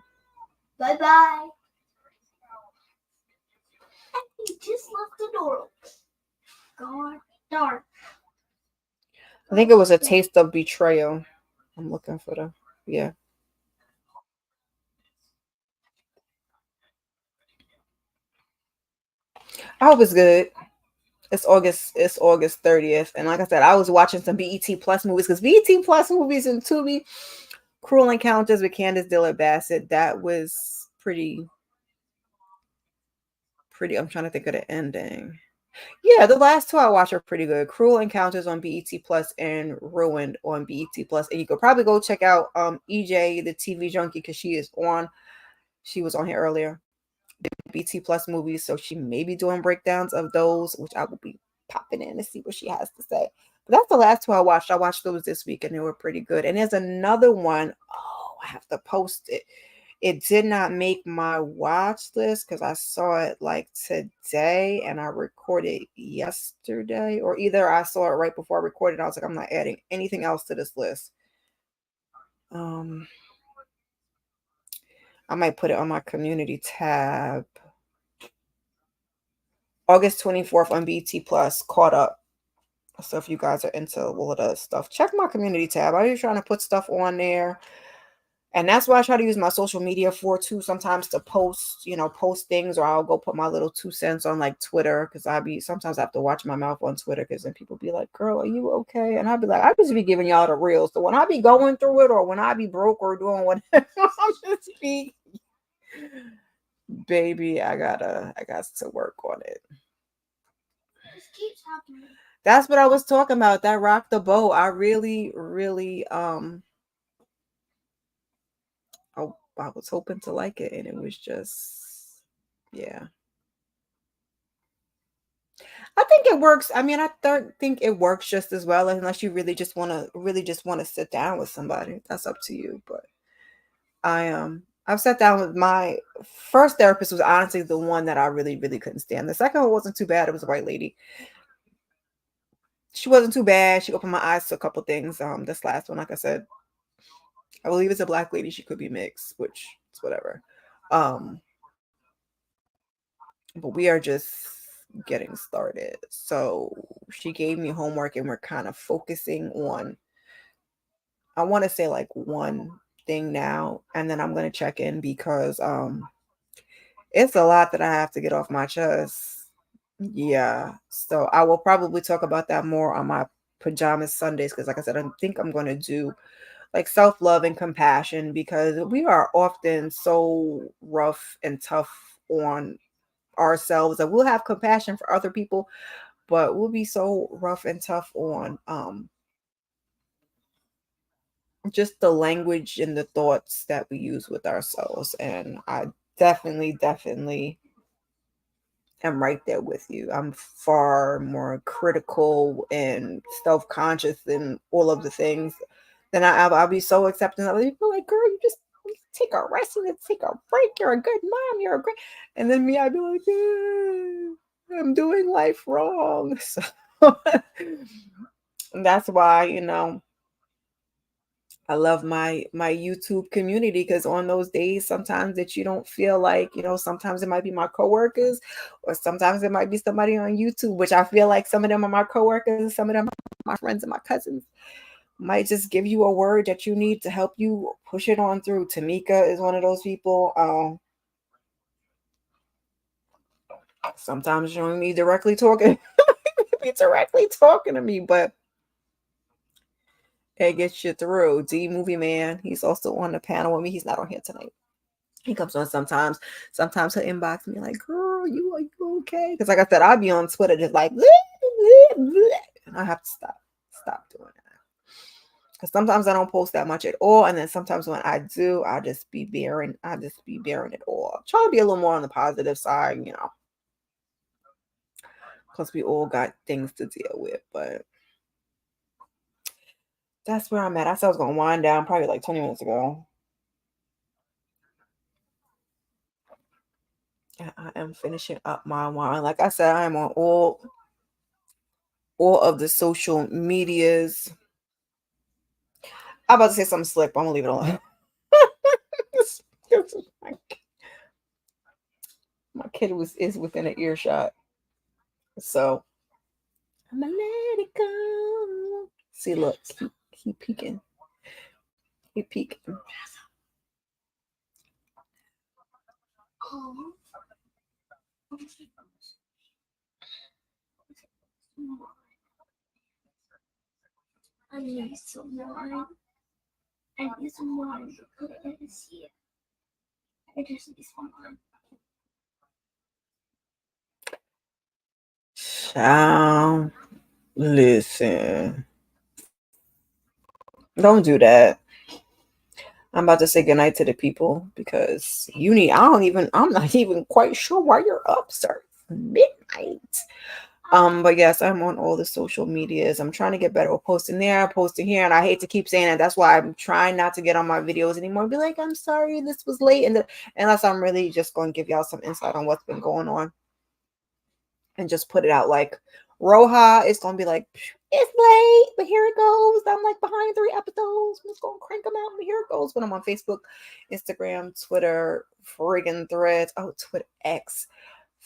S2: Bye-bye. He just left the door open. God darn.
S1: I think it was A Taste of Betrayal. I'm looking for the. Yeah. I hope it's good. It's August 30th. And like I said, I was watching some BET Plus movies, because BET Plus movies and Tubi, Cruel Encounters with Candace Dillard Bassett, that was pretty pretty. I'm trying to think of the ending. Yeah, the last two I watched are pretty good. Cruel Encounters on BET Plus and Ruined on BET Plus. And you could probably go check out EJ, the TV junkie, because she was on here earlier. The BT Plus movies, so she may be doing breakdowns of those, which I will be popping in to see what she has to say. But that's the last two I watched. I watched those this week and they were pretty good. And there's another one. Oh, I have to post it. It did not make my watch list because I saw it like today and I recorded yesterday, or either I saw it right before I recorded. I was like, I'm not adding anything else to this list. I might put it on my community tab. August 24th on BT Plus, Caught Up. So if you guys are into all of that stuff, check my community tab. I'm just trying to put stuff on there. And that's what I try to use my social media for too. Sometimes to post, post things, or I'll go put my little 2 cents on like Twitter, because sometimes I have to watch my mouth on Twitter, because then people be like, "Girl, are you okay?" And I'll be like, "I just be giving y'all the real." So when I be going through it, or when I be broke or doing whatever, I'll just be, baby, I got to work on it.
S2: This keeps happening.
S1: That's what I was talking about. That rocked the boat. I really, really, I was hoping to like it, and it was just, yeah. I think it works. I mean, I think it works just as well, unless you really just want to sit down with somebody. That's up to you. But I've sat down with my first therapist, was honestly the one that I really, really couldn't stand. The second one wasn't too bad. It was a white lady. She wasn't too bad. She opened my eyes to a couple things. This last one, like I said, I believe it's a black lady. She could be mixed, which is whatever. But we are just getting started. So she gave me homework and we're kind of focusing on, I want to say like one thing now, and then I'm going to check in, because it's a lot that I have to get off my chest. Yeah. So I will probably talk about that more on my pajamas Sundays, because like I said, I think I'm going to do like self-love and compassion, because we are often so rough and tough on ourselves, and we'll have compassion for other people, but we'll be so rough and tough on just the language and the thoughts that we use with ourselves. And I definitely am right there with you. I'm far more critical and self-conscious than all of the things. Then I'll be so accepting of people, like, girl, you just take a rest and take a break. You're a good mom. You're a great. And then me, I'd be like, I'm doing life wrong. So that's why, I love my YouTube community, because on those days, sometimes that you don't feel like, sometimes it might be my coworkers, or sometimes it might be somebody on YouTube, which I feel like some of them are my coworkers, some of them are my friends and my cousins, might just give you a word that you need to help you push it on through. Tamika is one of those people. Sometimes you don't need directly talking, be directly talking to me, but it gets you through. D Movie Man, he's also on the panel with me. He's not on here tonight. He comes on sometimes. Sometimes he'll inbox me like, "Girl, are you okay?" Because like I said, I'll be on Twitter just like, bleh, bleh, bleh. And I have to stop doing that. Because sometimes I don't post that much at all, and then sometimes when I do, I just be bearing it all. I'm trying to be a little more on the positive side, because we all got things to deal with. But that's where I'm at. I said I was gonna wind down probably like 20 minutes ago. I am finishing up my wine. Like I said, I am on all of the social medias. I'm about to say something slick, but I'm gonna leave it alone. My kid is within an earshot, so I'm gonna let it go. See, look, he peeking. He peeking.
S2: Oh. I need some wine. I need some wine because, yeah, I just need some wine.
S1: Child, listen. Don't do that. I'm about to say goodnight to the people because I'm not even quite sure why you're up, sir. Midnight. But yes, I'm on all the social medias. I'm trying to get better with posting there, posting here, and I hate to keep saying that. That's why I'm trying not to get on my videos anymore. Be like, I'm sorry, this was late, and unless I'm really just going to give y'all some insight on what's been going on, and just put it out. Like Roja is going to be like, it's late, but here it goes. I'm like behind 3 episodes. I'm just going to crank them out, but here it goes. When I'm on Facebook, Instagram, Twitter, friggin' Threads. Oh, Twitter X,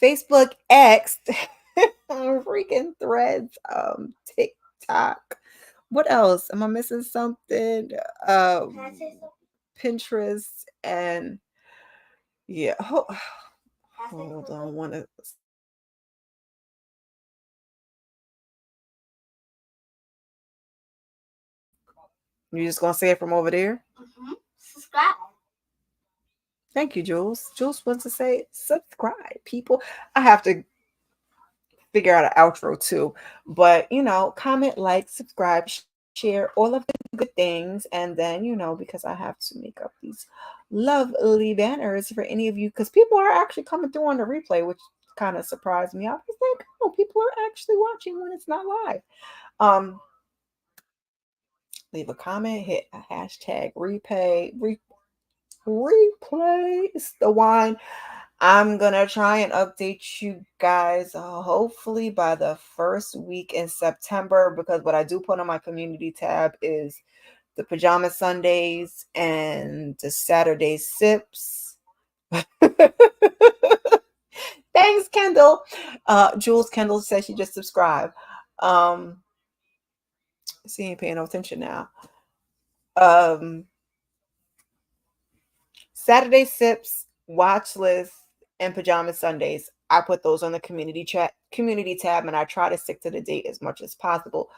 S1: Facebook X. Freaking Threads, TikTok. What else? Am I missing something? Pinterest and yeah. Hold on, you just gonna say it from over there?
S2: Subscribe.
S1: Thank you, Jules. Jules wants to say subscribe, people. I have to figure out an outro too, but comment, like, subscribe, share all of the good things, and then because I have to make up these lovely banners for any of you, because people are actually coming through on the replay, which kind of surprised me. I was like, oh, people are actually watching when it's not live. Leave a comment, hit a hashtag replay. It's the wine. I'm gonna try and update you guys hopefully by the first week in September, because what I do put on my community tab is the pajama Sundays and the Saturday sips. Thanks, Kendall. Jules Kendall says she just subscribed. She ain't paying no attention now. Saturday sips, watch list, and pajama Sundays. I put those on the community tab, and I try to stick to the date as much as possible.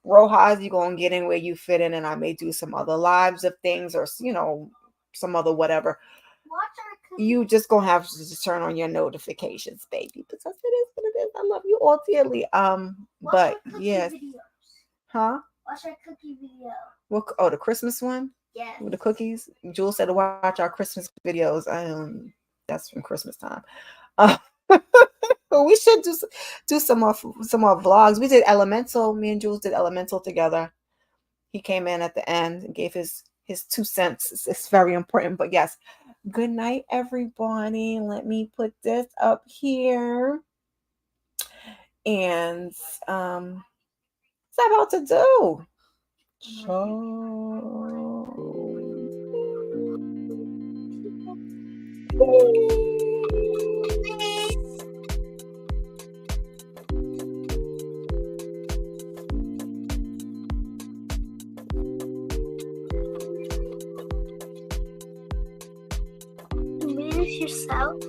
S1: Rojas, you gonna get in where you fit in, and I may do some other lives of things, or some other whatever. You just gonna have to just turn on your notifications, baby, because it is what it is. I love you all dearly. But yes, huh?
S2: Watch our cookie video.
S1: What? Oh, the Christmas one.
S2: Yeah.
S1: With the cookies. Jules said to watch our Christmas videos. That's from Christmas time. But we should do some more vlogs. We did Elemental. Me and Jules did Elemental together. He came in at the end and gave his 2 cents. It's very important. But yes, good night, everybody. Let me put this up here. And what's I about to do?
S2: Diminish yourself.